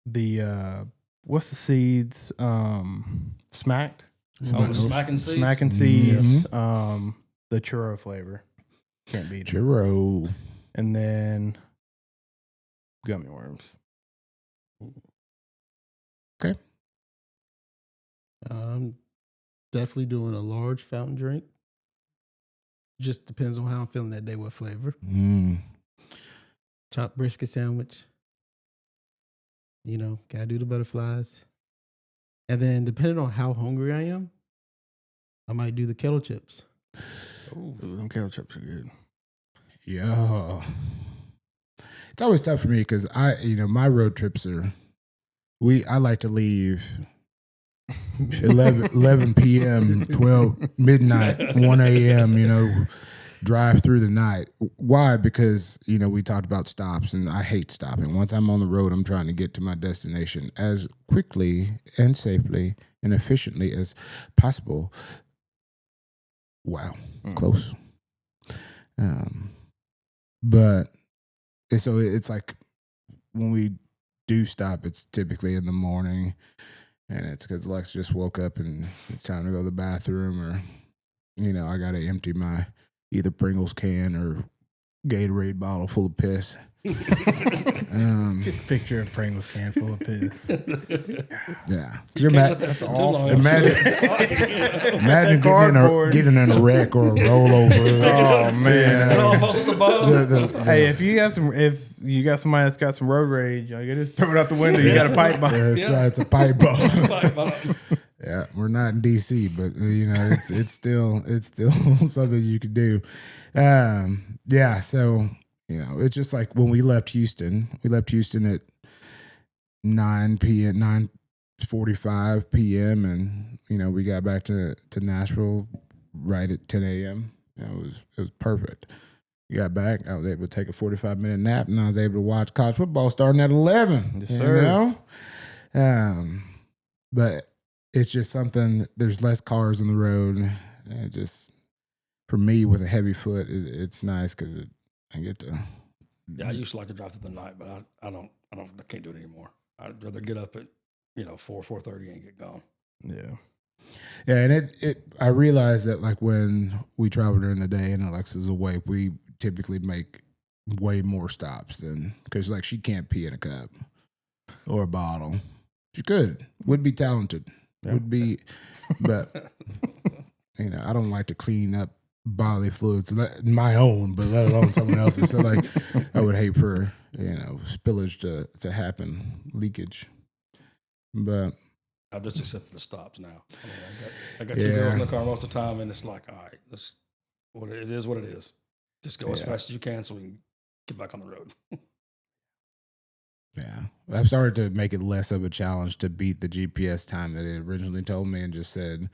the what's the seeds? Smacked. Smacking seeds. Smacking seeds. The churro flavor. Can't beat it. Churro. And then gummy worms. Okay. Definitely doing a large fountain drink. Just depends on how I'm feeling that day, what flavor. chopped brisket sandwich. You know, gotta do the butterflies. And then depending on how hungry I am, I might do the kettle chips. Ooh, them kettle chips are good. Yeah. It's always tough for me because my road trips are, I like to leave 11 p.m., 12 midnight, 1 a.m., drive through the night. Why? Because, we talked about stops and I hate stopping. Once I'm on the road, I'm trying to get to my destination as quickly and safely and efficiently as possible. Wow. Close. But so it's like when we do stop, it's typically in the morning, and it's because Lex just woke up and it's time to go to the bathroom, or I got to empty my either Pringles can or Gatorade bottle full of piss. Just picture a Pringles can full of piss. Yeah, That's awful. Imagine getting in a wreck or a rollover. Oh man! It all falls at the bottom. Hey, if you got somebody that's got some road rage, you just throw it out the window. You got a pipe bomb. That's right. It's a pipe bomb. It's a pipe bomb. Yeah, we're not in DC, but it's still something you could do. Yeah, so it's just like when we left Houston at 9:45 p.m. and we got back to Nashville right at 10 a.m. It was perfect. We got back, I was able to take a 45-minute nap, and I was able to watch college football starting at 11. Yes, sir. But it's just something. There's less cars on the road, and it just, for me with a heavy foot, it's nice because I get to. Yeah, I used to like to drive through the night, but I can't do it anymore. I'd rather get up at 4:30 and get gone. Yeah. Yeah, and I realized that like when we travel during the day and Alexa's awake, we typically make way more stops than, because like she can't pee in a cup or a bottle. She could, would be talented, would be, but I don't like to clean up bodily fluids, my own, but let alone someone else's. So like, I would hate for spillage to happen, leakage. But I've just accepted the stops now. I got two girls in the car most of the time, and it's like, all right, it is what it is. Just go as fast as you can so we can get back on the road. Yeah, I've started to make it less of a challenge to beat the GPS time that it originally told me, and just said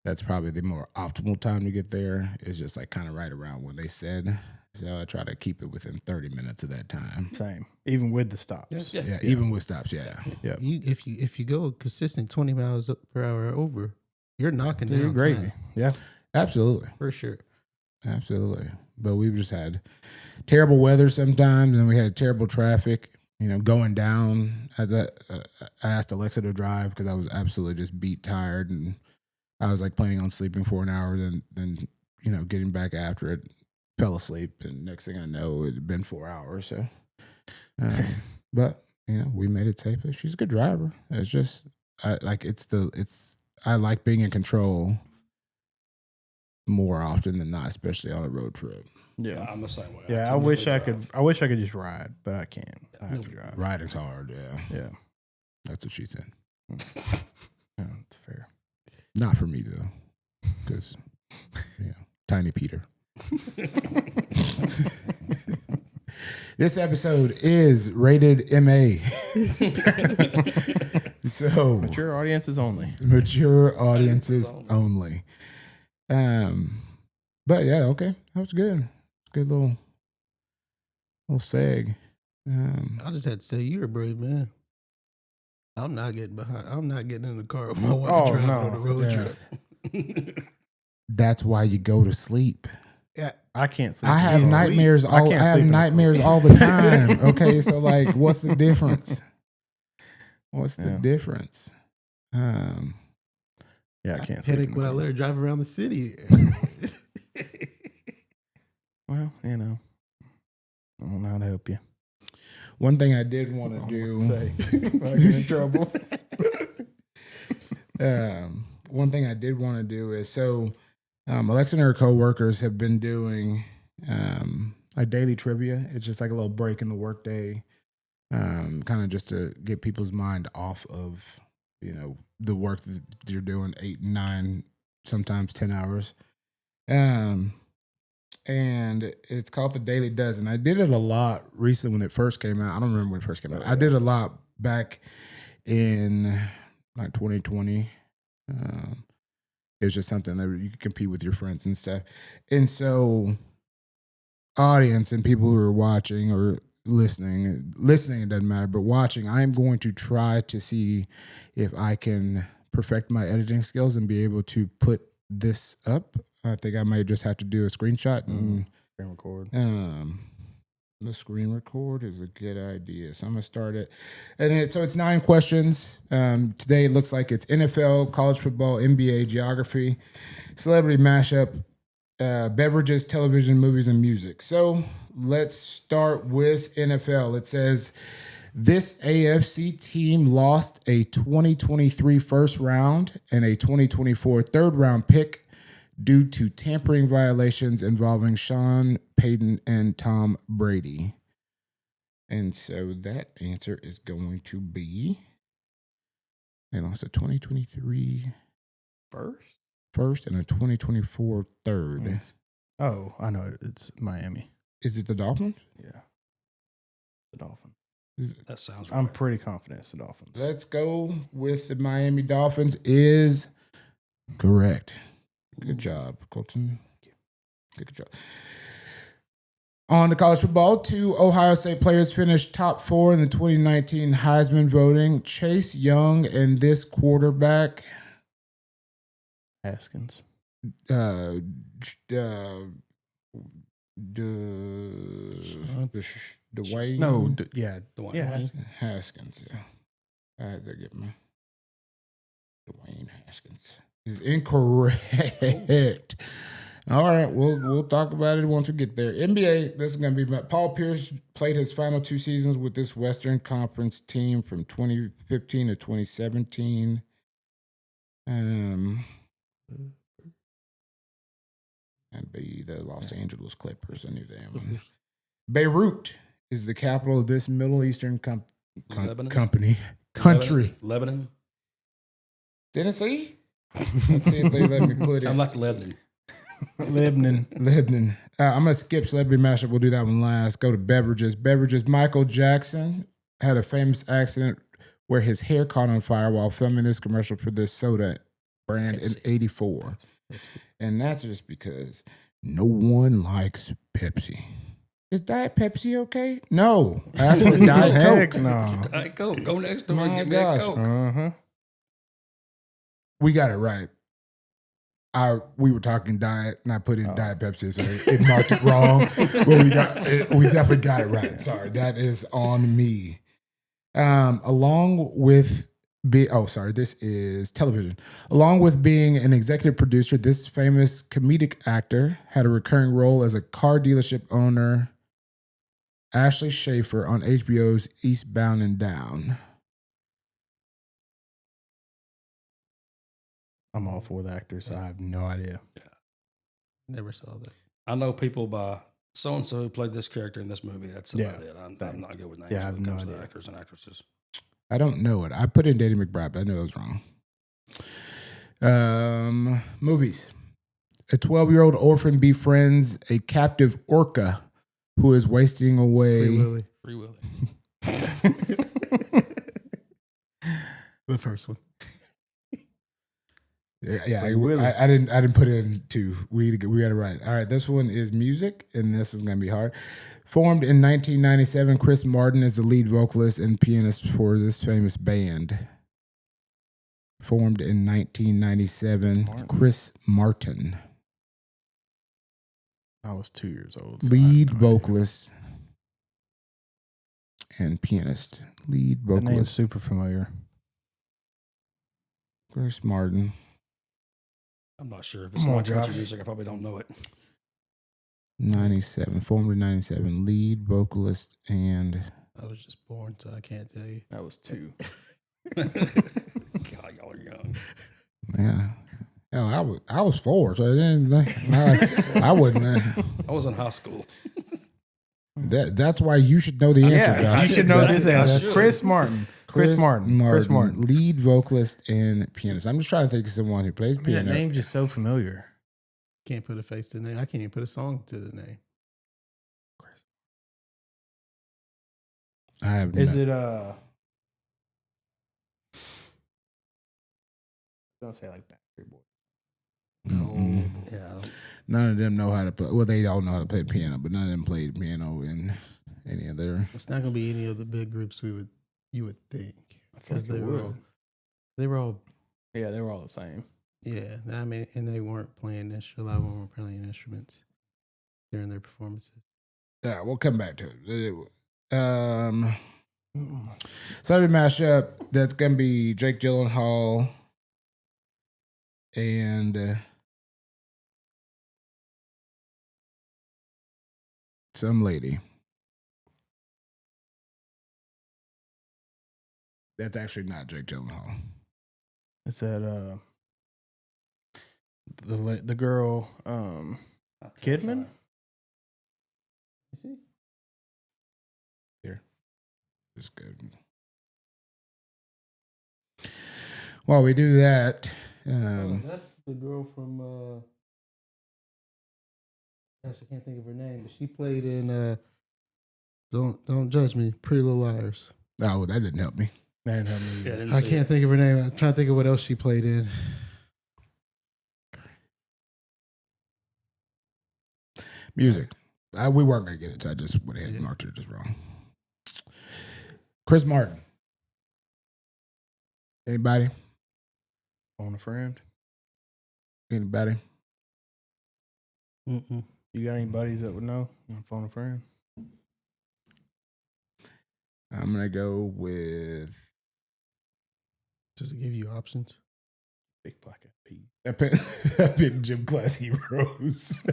that's probably the more optimal time to get there. It's just like kind of right around when they said. So I try to keep it within 30 minutes of that time. Same, even with the stops. Yeah, even with stops. Yeah. If you go consistent 20 miles per hour over, you're knocking down gravy. time. Yeah, absolutely, for sure, absolutely. But we've just had terrible weather sometimes, and we had terrible traffic. Going down. I asked Alexa to drive because I was absolutely just beat tired, and I was like planning on sleeping for an hour, then getting back after it, fell asleep, and next thing I know, it had been 4 hours. So, but we made it safely. She's a good driver. It's just I like being in control more often than not, especially on a road trip. Yeah, I'm the same way. Yeah, I wish I could just ride, but I can't. I have to drive. Riding's hard. Yeah, that's what she said. Yeah, that's fair. Not for me though, because Tiny Peter. This episode is rated MA. So mature audiences only. Mature audiences only. But yeah, okay, that was good. Good little seg. I just had to say, you're a brave man. I'm not getting behind. I'm not getting in the car with my wife driving on a road trip. That's why you go to sleep. Yeah, I can't sleep. I have nightmares. I have nightmares all the time. Okay, so like, what's the difference? What's the difference? Yeah, I can't sleep. Headache when I let her drive around the city. Well, I don't know how to help you. One thing I did want to do. I get in trouble. One thing I did want to do is Alexa and her coworkers have been doing like daily trivia. It's just like a little break in the workday, kind of just to get people's mind off of, the work that you're doing 8, 9, sometimes 10 hours. And it's called the Daily Dozen. I did it a lot recently when it first came out. I don't remember when it first came out. I did a lot back in like 2020. It was just something that you could compete with your friends and stuff. And so, audience and people who are watching or listening, it doesn't matter, but watching, I'm going to try to see if I can perfect my editing skills and be able to put this up. I think I might just have to do a screenshot and screen record. The screen record is a good idea. So I'm going to start it. And so it's 9 questions. Today it looks like it's NFL, college football, NBA, geography, celebrity mashup, beverages, television, movies, and music. So let's start with NFL. It says, this AFC team lost a 2023 first round and a 2024 third round pick due to tampering violations involving Sean Payton and Tom Brady. And so that answer is going to be, they lost a 2023 first and a 2024 third. Yes. Oh, I know. It's Miami. Is it the Dolphins? Yeah. The Dolphins. That sounds right. I'm pretty confident it's the Dolphins. Let's go with the Miami Dolphins is correct. Good job, Colton. Good job. On to college football, 2 Ohio State players finished top 4 in the 2019 Heisman voting. Chase Young and this quarterback, Haskins. Dwayne. No, Dwayne. Yeah. Haskins. Yeah, I had to get my Dwayne Haskins is incorrect. All right, we'll talk about it once we get there. NBA, this is going to be Paul Pierce played his final 2 seasons with this Western Conference team from 2015 to 2017. And be the Los Angeles Clippers. I knew them. Beirut is the capital of this Middle Eastern country. Lebanon. Tennessee? Let's see if they let me put it. I'm like Lebanon. Lebanon. I'm going to skip celebrity mashup. We'll do that one last. Go to beverages. Michael Jackson had a famous accident where his hair caught on fire while filming this commercial for this soda brand in 84. And that's just because no one likes Pepsi. Is Diet Pepsi okay? No. That's for Diet Coke. No. Diet Coke. Go next door and My get gosh. me a Coke. Uh-huh. We got it right. We were talking diet, and I put in Diet Pepsi, so it marked it wrong. But we definitely got it right. Sorry, that is on me. Along with this is television. Along with being an executive producer, this famous comedic actor had a recurring role as a car dealership owner, Ashley Schaefer, on HBO's Eastbound and Down. I'm all for the actor, so I have no idea. Yeah. Never saw that. I know people by so-and-so who played this character in this movie. That's about Yeah. it. I'm not good with names Yeah, I when have it no comes to idea. actors and actresses. I don't know it. I put in Danny McBride, but I knew I was wrong. Movies. A 12-year-old orphan befriends a captive orca who is wasting away. Free Willy. The first one. Yeah, I didn't put in 2. We got it right. All right, this one is music, and this is going to be hard. Formed in 1997, Chris Martin is the lead vocalist and pianist for this famous band. Formed in 1997, Chris Martin. I was 2 years old. So Lead I have no idea. vocalist and pianist. Lead That name's vocalist, super familiar. Chris Martin. I'm not sure. If it's Come on, not country Josh. music, I probably don't know it. 97, formed in 97, lead vocalist and I was just born, so I can't tell you. That was 2. God, y'all are young. yeah. Hell, I was 4, so I didn't. I wasn't. I was in high school. That's why you should know the answer. Yeah, Josh. you should know this I answer. should. Chris Martin. Chris Martin. lead vocalist and pianist. I'm just trying to think of someone who plays That piano. name's just so familiar. Can't put a face to the name. I can't even put a song to the name. I have Is no- it don't say like Backstreet Boys. Mm-mm. Yeah. None of them know how to play. Well, they all know how to play piano, but none of them played piano in any of their. It's not gonna be any of the big groups you would think because they would. they were all Yeah, they were all the same. yeah. I mean, and they weren't playing instruments. A lot of them weren't playing instruments during their performances. Yeah, we'll come back to it. Saturday mashup. That's gonna be Jake Gyllenhaal and some lady. That's actually not Jake Gyllenhaal. It's that the girl Kidman. You see? Just good. While we do that, That's the girl from. Gosh, I can't think of her name, but she played in. Don't judge me. Pretty Little Liars. oh, that didn't help me. That didn't help me. Yeah, I either. didn't I see can't it. think of her name. I'm trying to think of what else she played in. Music. We weren't going to get it, so I just went ahead and marked it just wrong. Chris Martin. Anybody? Phone a friend. Anybody? Mm-mm. You got any buddies that would know? You wanna phone a friend. I'm going to go with Just to give you options. Big Black Eyed Peas. I picked Gym Class Heroes.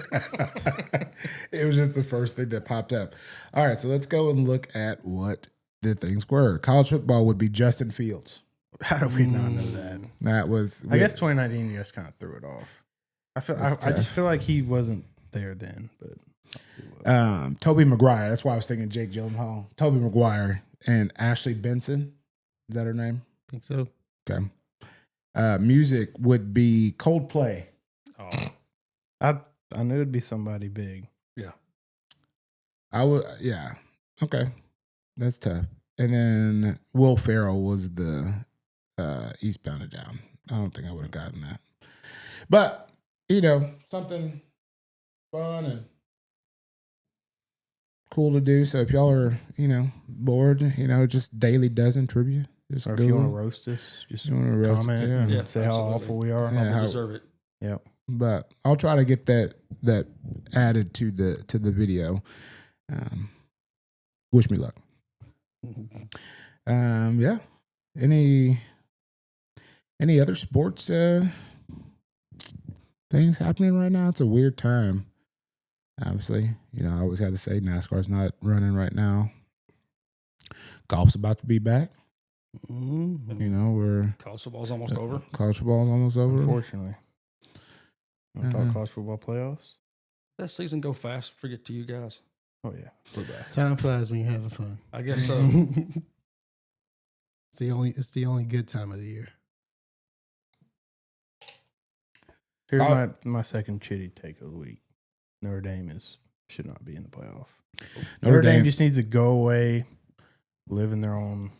It was just the first thing that popped up. All right, so let's go and look at what the things were. College football would be Justin Fields. How do we not know that? That was, I guess 2019 just kind of threw it off. I It's just tough. feel like he wasn't there then, but Toby Maguire. That's why I was thinking Jake Gyllenhaal. Toby Maguire and Ashley Benson. Is that her name? Think so. Okay. Music would be Coldplay. Oh, I knew it'd be somebody big. I would, yeah. Okay. That's tough. And then Will Ferrell was the Eastbound and Down. I don't think I would have gotten that. But, something fun and cool to do. So if y'all are, bored, just daily dozen trivia. Just Or if go you want to in. roast us, just You wanna roast- comment yeah. and Yeah, say how absolutely. awful we are. Yeah. we how- deserve it. Yep. But I'll try to get that added to the video. Wish me luck. Yeah. Any other sports things happening right now? It's a weird time. Obviously, I always have to say NASCAR's not running right now. Golf's about to be back. Mm-hmm. We're College football's almost over. college football's almost over. Unfortunately. Want to talk college football playoffs? That season go fast. Forget to you guys. Oh yeah, we're back. Time flies when you're having fun. I guess so. It's the only good time of the year. Here's Oh. my second chitty take of the week. Notre Dame should not be in the playoff. Notre Dame just needs to go away, live in their own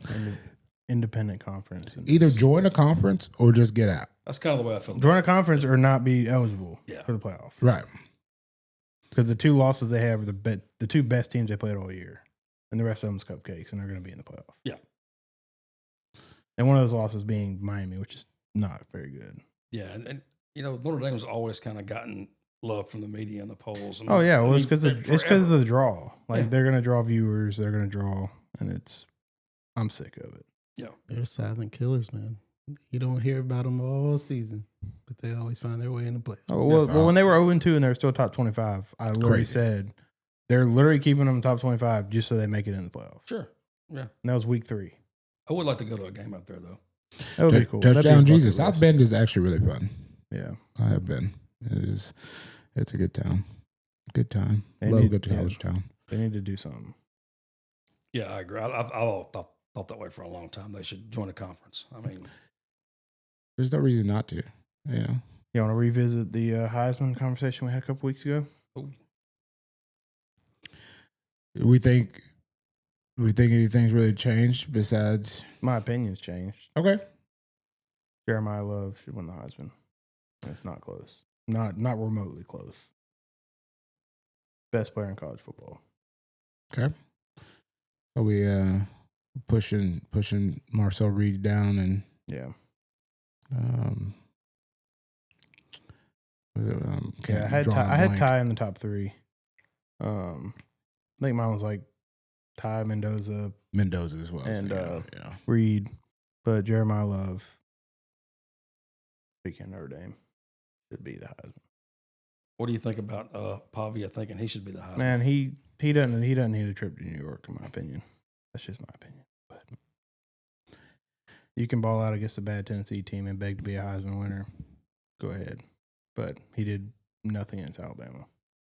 independent conference. And either join a conference or just get out. That's kind of the way I feel. join a conference or not be eligible Yeah. for the playoff. Right. Because the two losses they have are the two best teams they played all year, and the rest of them's cupcakes, and they're going to be in the playoff. Yeah. And one of those losses being Miami, which is not very good. Yeah, and Notre Dame's always kind of gotten love from the media and the polls. And Oh yeah, well it's I mean, because of the draw. Like Yeah. they're going to draw viewers, they're going to draw, and I'm sick of it. They're silent killers, man. You don't hear about them all season, but they always find their way in the playoffs. Oh, well, when they were 0-2 and they were still top 25, I literally Crazy. said they're literally keeping them top 25 just so they make it in the playoffs. Sure. Yeah. And that was week 3. I would like to go to a game up there, though. That would be cool. That'd be a Touchdown bucket Jesus. South list. Bend is actually really fun. Yeah. I have been. It's a good town. Good time. They Love need- good yeah. college town. They need to do something. Yeah, I agree. I've thought that way for a long time. They should join a conference. I mean, there's no reason not to. You know. You want to revisit the Heisman conversation we had a couple weeks ago? We think anything's really changed besides My opinion's changed. okay. Jeremiah Love should win the Heisman. It's not close. Not remotely close. Best player in college football. Okay. So we pushing Marcel Reed down and Yeah. I I had Ty in the top 3. I think mine was like Ty, Mendoza as well. and so, yeah. Reed, but Jeremiah Love, speaking of Notre Dame, should be the Heisman. what do you think about Pavia thinking he should be the Heisman? Man, he doesn't need a trip to New York, in my opinion. That's just my opinion. But you can ball out against a bad Tennessee team and beg to be a Heisman winner. Go ahead. But he did nothing against Alabama.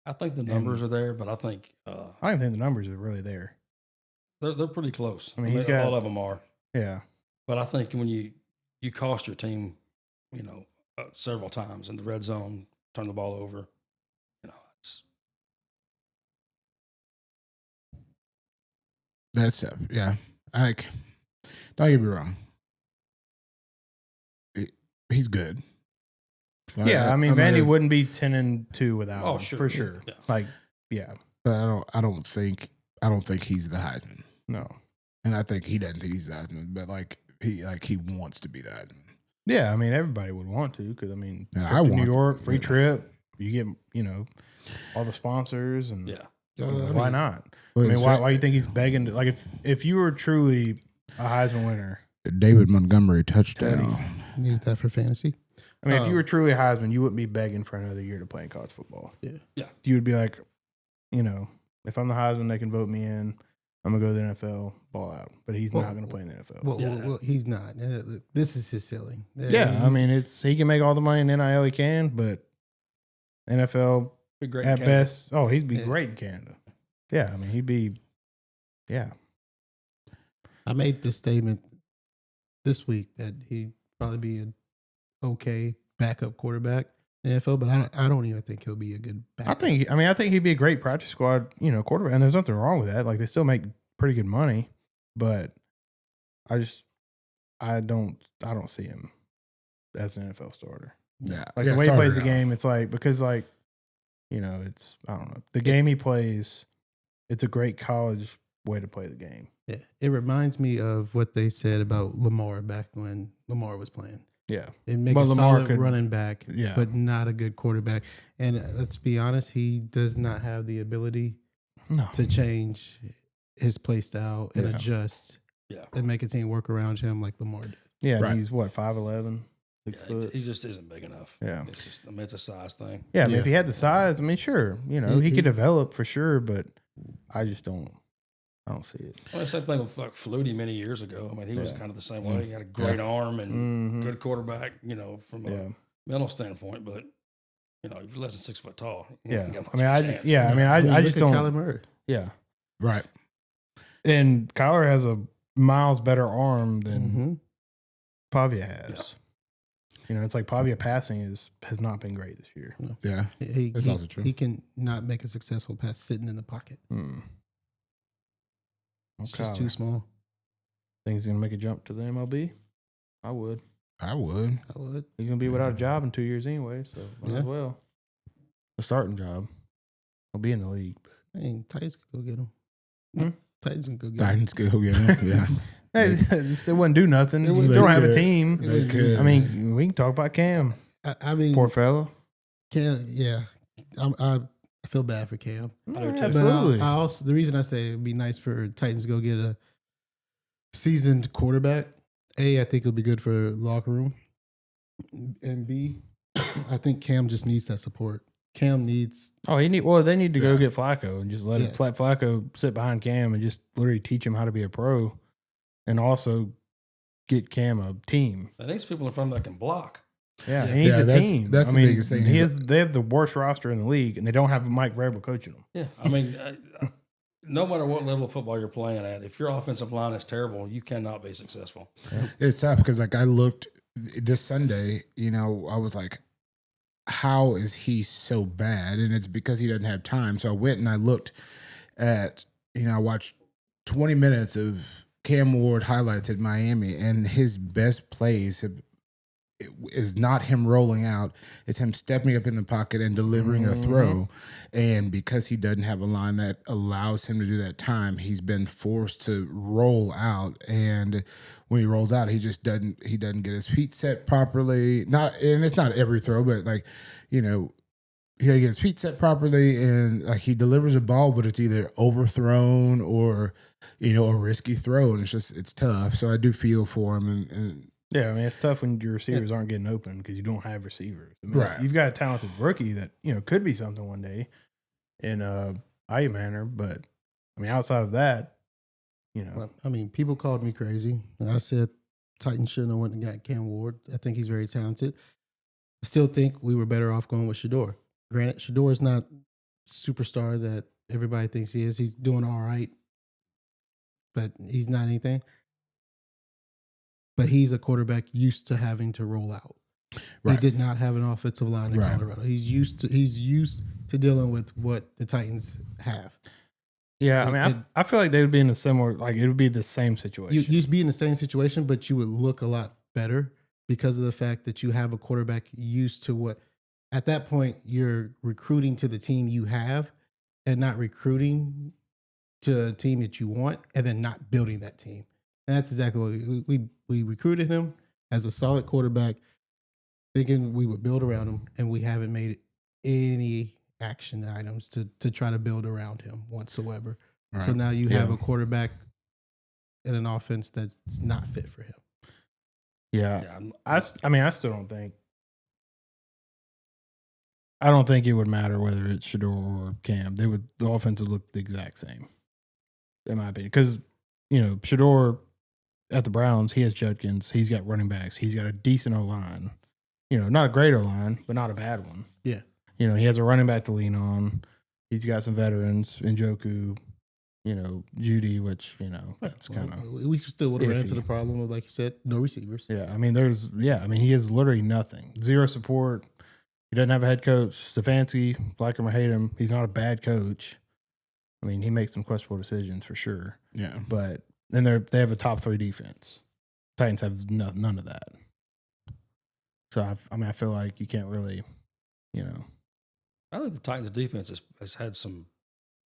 I think the numbers are there, but I think I don't even think the numbers are really there. they're pretty close. I mean, he's got all of them are. Yeah. But I think when you cost your team, several times in the red zone, turn the ball over, it's That's tough. Yeah. Don't get me wrong. He's good. Yeah, I mean, Vandy wouldn't be 10-2 without him, sure, for sure. Yeah. Like, yeah. But I don't think he's the Heisman. No. And I think he doesn't think he's the Heisman, but he wants to be the Heisman. Yeah, I mean, everybody would want to because, I mean, Yeah, trip to New York, free trip, you get, all the sponsors and why not? Well, I mean, why do you think he's begging to, like, if you were truly a Heisman winner, David Montgomery touchdown. Need that for fantasy. I mean, if you were truly a Heisman, you wouldn't be begging for another year to play in college football. Yeah. You would be like, if I'm the Heisman, they can vote me in. I'm going to go to the NFL, ball out. But he's not going to play in the NFL. Well, he's not. This is his ceiling. I mean, he can make all the money in NIL he can, but NFL be great at best. Oh, he'd be great in Canada. Yeah, I mean, he'd be, yeah. I made this statement this week that he'd probably be an okay backup quarterback in the NFL, but I don't even think he'll be a good backup. I think he'd be a great practice squad, quarterback, and there's nothing wrong with that. Like, they still make pretty good money, but I don't see him as an NFL starter. Yeah. Like the way he plays the game, it's like, because like, it's, I don't know. The game he plays, it's a great college way to play the game. Yeah. It reminds me of what they said about Lamar back when Lamar was playing. Yeah. It make a solid running back, but not a good quarterback. And let's be honest, he does not have the ability to change his play style and adjust and make a team work around him like Lamar did. Yeah, right. He's 5'11", 6 foot. He just isn't big enough. Yeah. It's just, it's a size thing. Yeah, I mean, if he had the size, I mean, sure, he could develop for sure, but I don't see it. Well, the same thing with Flutie many years ago. I mean, he was kind of the same way. He had a great arm and good quarterback, from a mental standpoint. But if you're less than 6 foot tall, I just don't. Kyler Murray. Yeah, right. And Kyler has a miles better arm than Pavia has. It's like Pavia passing has not been great this year. No. Yeah, that's also true. He can not make a successful pass sitting in the pocket. It's just too small. Think he's going to make a jump to the MLB? I would. He's going to be without a job in 2 years anyway, so might as well. A starting job. He'll be in the league. But. Titans could go get him. Titans can go get him. Titans could go get him, yeah. It still wouldn't do nothing. You still don't have a team. Could. I mean, we can talk about Cam. I mean, poor fella. Cam, yeah. I feel bad for Cam. Absolutely. But I also, the reason I say it'd be nice for Titans to go get a seasoned quarterback. A, I think it'll be good for locker room. And B, I think Cam just needs that support. Cam needs. They need to go get Flacco and just let Flacco sit behind Cam and just literally teach him how to be a pro, and also get Cam a team. That needs people in front of that can block. Yeah, he needs a team. That's the biggest thing. They have the worst roster in the league, and they don't have Mike Vrabel coaching them. Yeah, I mean, no matter what level of football you're playing at, if your offensive line is terrible, you cannot be successful. It's tough because like I looked this Sunday, I was like, how is he so bad? And it's because he doesn't have time. So I went and I looked at, I watched 20 minutes of Cam Ward highlights at Miami, and his best plays is not him rolling out. It's him stepping up in the pocket and delivering a throw. And because he doesn't have a line that allows him to do that time, he's been forced to roll out. And when he rolls out, he doesn't get his feet set properly. And it's not every throw, but like, he gets his feet set properly, and like he delivers a ball, but it's either overthrown or, a risky throw. And it's tough. So I do feel for him. And yeah, I mean, it's tough when your receivers aren't getting open because you don't have receivers. I mean, right. You've got a talented rookie that, could be something one day in a eye manner. But, I mean, outside of that, Well, I mean, people called me crazy. And I said Titans shouldn't have went and got Cam Ward. I think he's very talented. I still think we were better off going with Shedeur. Granted, Shedeur is not superstar that everybody thinks he is. He's doing all right, but he's not anything. But he's a quarterback used to having to roll out. Right. He did not have an offensive line in Colorado. He's used to dealing with what the Titans have. Yeah, I mean, I feel like they would be in a similar, like it would be the same situation. You'd be in the same situation, but you would look a lot better because of the fact that you have a quarterback used to what, at that point, you're recruiting to the team you have and not recruiting to a team that you want and then not building that team. And that's exactly what we recruited him as a solid quarterback, thinking we would build around him, and we haven't made any action items to try to build around him whatsoever. Right. So now you have a quarterback and an offense that's not fit for him. Yeah. I still don't think. I don't think it would matter whether it's Shedeur or Cam. The offense would look the exact same, in my opinion. Because, Shedeur at the Browns, he has Judkins. He's got running backs. He's got a decent O-line. Not a great O-line, but not a bad one. Yeah. He has a running back to lean on. He's got some veterans, Njoku, Judy, which, that's kind of. We still would have ran into the problem of, like you said, no receivers. Yeah. I mean, he has literally nothing. Zero support. He doesn't have a head coach. Stefanski, like him or hate him, he's not a bad coach. I mean, he makes some questionable decisions for sure. Yeah. But then they have a top 3 defense. Titans have none of that. So, I feel like you can't really, I think the Titans defense has had some.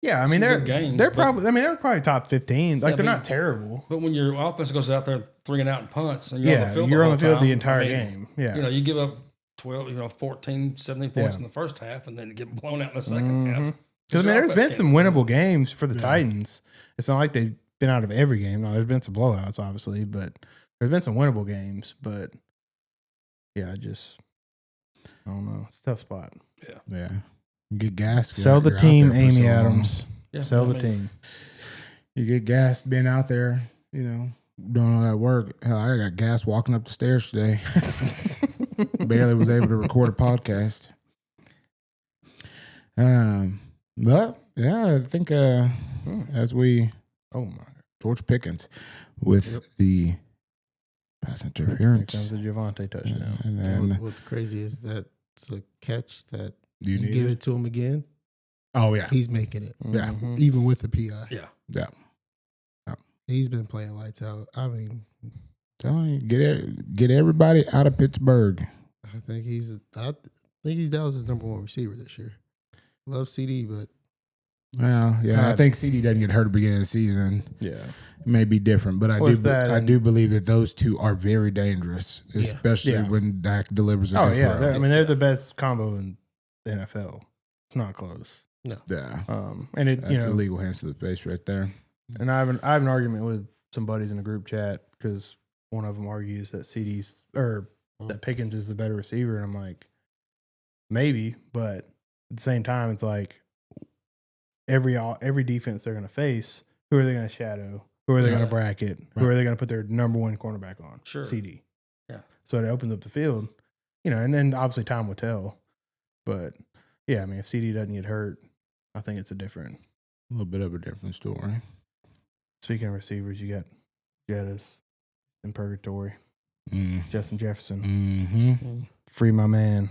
Yeah, I mean they're games, they're probably top 15. Like they're not terrible. But when your offense goes out there 3-and-out and punts, and you're on the field the entire game. Yeah, you give up 12, 14, 17 points in the first half, and then get blown out in the second half. Because there's been some winnable games for the Titans. It's not like they've been out of every game. No, there's been some blowouts, obviously, but there's been some winnable games. But yeah, I don't know. It's a tough spot. Yeah. Get gassed. Sell the team, Amy Adams. Yeah, sell the team. You get gassed being out there, doing all that work. Hell, I got gas walking up the stairs today. Barely was able to record a podcast. But yeah, I think as we George Pickens with the pass interference. Here comes the Javonte touchdown. And then what's crazy is that it's a catch that you give it to him again. Oh yeah, he's making it. Yeah, even with the PI. Yeah. He's been playing lights out. I mean, telling you, get everybody out of Pittsburgh. I think he's Dallas' number 1 receiver this year. Love CD, but well, yeah, I think CD doesn't get hurt at the beginning of the season. Yeah, it may be different, but I do believe that those two are very dangerous, especially when Dak delivers. I mean, they're the best combo in the NFL. It's not close. No. Yeah. And it's illegal hands to the face right there. And I have an argument with some buddies in a group chat because one of them argues that that Pickens is the better receiver, and I'm like, maybe, but at the same time, it's like every defense they're going to face, who are they going to shadow? Who are they going to bracket? Who are they going to put their number 1 cornerback on? Sure. CD. Yeah. So it opens up the field, and then obviously time will tell. But yeah, I mean, if CD doesn't get hurt, I think it's a different little bit of a different story. Speaking of receivers, you got Jettas in purgatory. Justin Jefferson. Mm-hmm. Free my man.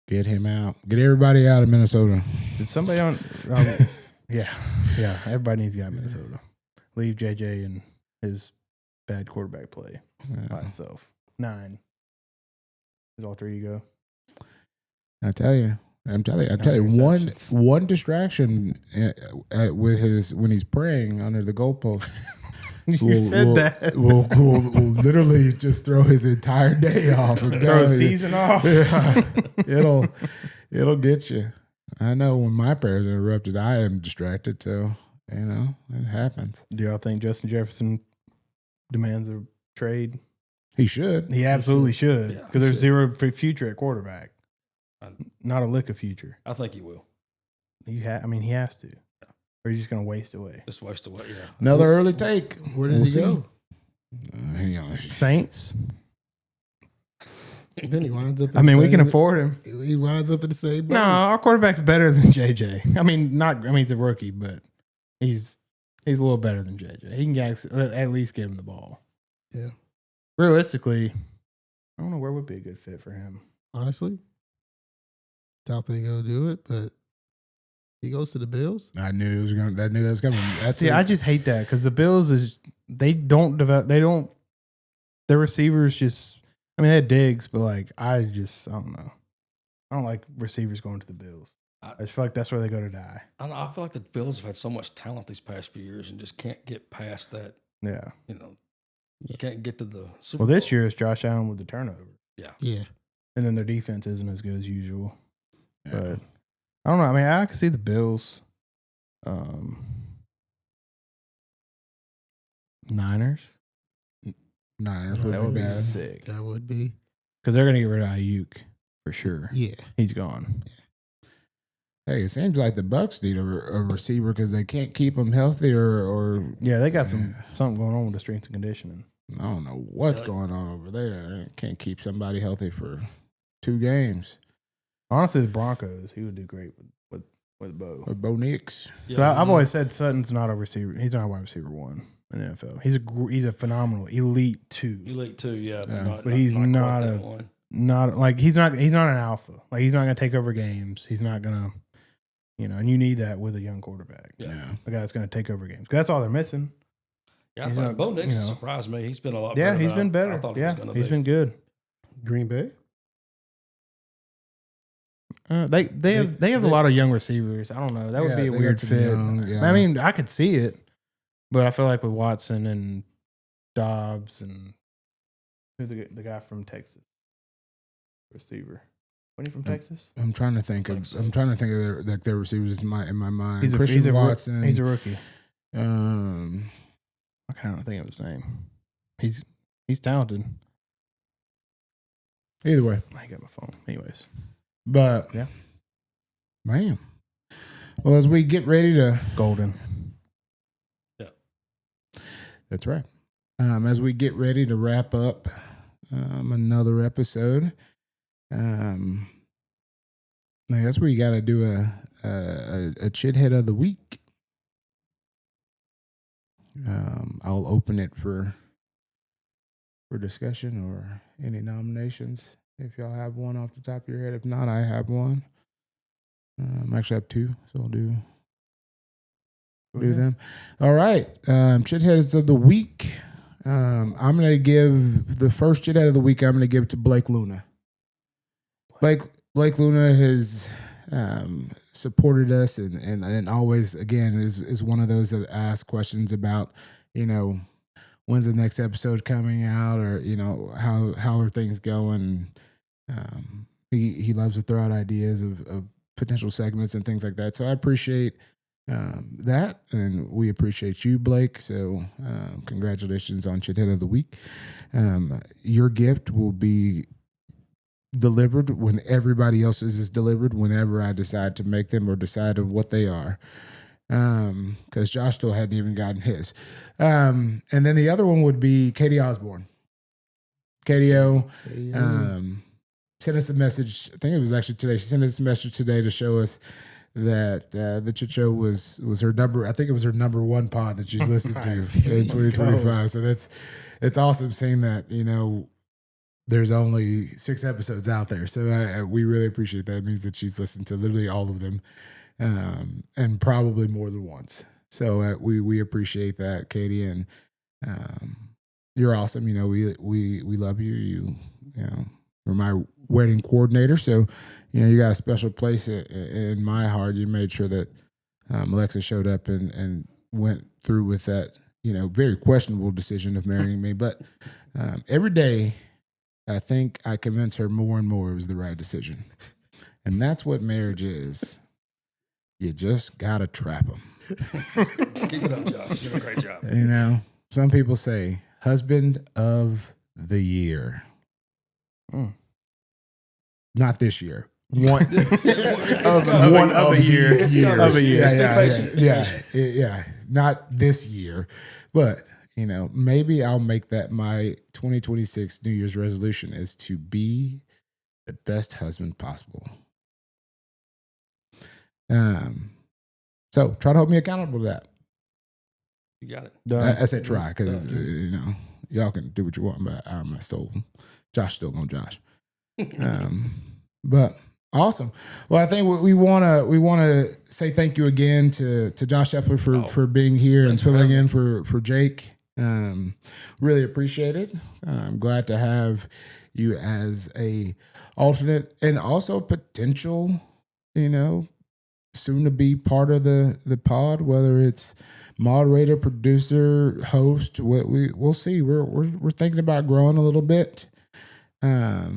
Get him out. Get everybody out of Minnesota. Did somebody on? Yeah. Everybody needs to get out of Minnesota. Leave JJ and his bad quarterback play by himself. 9 is alter ego. I'm telling you, one distraction with his when he's praying under the goalpost. Will literally just throw his entire day off. Throw his season off. Yeah, it'll get you. I know when my prayers are interrupted, I am distracted. So it happens. Do y'all think Justin Jefferson demands a trade? He should. He absolutely should. Because there's zero future at quarterback. Not a lick of future. I think he will. He has to. Or he's just going to waste away. Just waste away, yeah. Another early take. Where does he go? Saints. Then he winds up. We can afford him. He winds up in the same boat. No, our quarterback's better than JJ. He's a rookie, but he's a little better than JJ. He can at least give him the ball. Yeah. Realistically, I don't know where would be a good fit for him. Honestly, doubt they go do it, but he goes to the Bills. I knew it was going. I knew that was coming. I just hate that because the Bills they don't develop. They don't. Their receivers just. They had Diggs, but I don't know. I don't like receivers going to the Bills. I just feel like that's where they go to die. I feel like the Bills have had so much talent these past few years and just can't get past that. Yeah. You can't get to the Super Bowl. This year is Josh Allen with the turnover. Yeah. Yeah. And then their defense isn't as good as usual. Yeah. But I don't know. I can see the Bills. Niners. That would be sick. That would be. Because they're going to get rid of Ayuk for sure. Yeah. He's gone. Hey, it seems like the Bucs need a receiver because they can't keep him healthy or yeah, they got something going on with the strength and conditioning. I don't know what's going on over there. They can't keep somebody healthy for 2 games. Honestly, the Broncos, he would do great with Bo. With Bo Nix. Yeah, I've always said Sutton's not a receiver. He's not a wide receiver 1 in the NFL. He's a phenomenal elite 2. Elite 2, yeah. But he's not an alpha. He's not going to take over games. He's not going to. And you need that with a young quarterback. Yeah. A guy that's going to take over games. That's all they're missing. Yeah, I thought Bo Nix surprised me. He's been a lot better. Yeah, he's been better. I thought he was going to be. He's been good. Green Bay? They have a lot of young receivers. I don't know. That would be a weird fit. I could see it. But I feel like with Watson and Dobbs and the guy from Texas, receiver. Wasn't he from Texas? I'm trying to think of their receivers in my mind. He's Christian Watson. He's a rookie. I can't think of his name. He's talented. Either way, I got my phone. Anyways, but yeah, man. Well, as we get ready to Golden. Yeah, that's right. As we get ready to wrap up another episode. I guess we got to do a chithead of the week. I'll open it for discussion or any nominations. If y'all have one off the top of your head, if not, I have one. Actually, I have 2, so I'll do them. All right, chitheads of the week. I'm going to give the first chithead of the week. I'm going to give it to Blake Luna. Blake Luna has supported us and always, again, is one of those that ask questions about, when's the next episode coming out or, how are things going. He loves to throw out ideas of potential segments and things like that. So I appreciate that, and we appreciate you, Blake. So congratulations on Chithead of the Week. Your gift will be delivered when everybody else's is delivered, whenever I decide to make them or decide of what they are. Because Josh still hadn't even gotten his. And then the other one would be Katie Osborne. Katie O sent us a message. I think it was actually today. She sent us a message today to show us that the Chit Show was her number. I think it was her number one pod that she's listened to in 2025. So it's awesome seeing that. There's only 6 episodes out there, so we really appreciate that. It means that she's listened to literally all of them, and probably more than once. So we appreciate that, Katie, and you're awesome. We love you. You were my wedding coordinator, so you got a special place in my heart. You made sure that Alexa showed up and went through with that very questionable decision of marrying me, but every day I think I convinced her more and more it was the right decision. And that's what marriage is. You just got to trap them. Keep it up, Josh. You're doing a great job. Some people say husband of the year. Not this year. One of a year. Yeah. Not this year. But maybe I'll make that my 2026 New Year's resolution is to be the best husband possible. So try to hold me accountable to that. You got it. I said try because y'all can do what you want, but Josh still gonna Josh. But awesome. Well, I think we want to say thank you again to Josh Effler for being here and filling in for Jake. Really appreciate it. I'm glad to have you as a alternate and also potential, soon to be part of the pod, whether it's moderator, producer, host. We'll see. We're thinking about growing a little bit. We're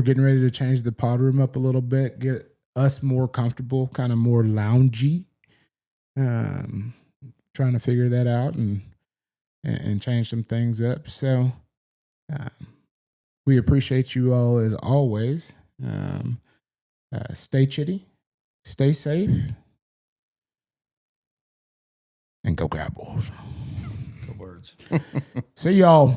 getting ready to change the pod room up a little bit, get us more comfortable, kind of more loungy. Trying to figure that out and change some things up. So we appreciate you all as always. Stay chitty, stay safe, and go Cowboys. Good words. See y'all.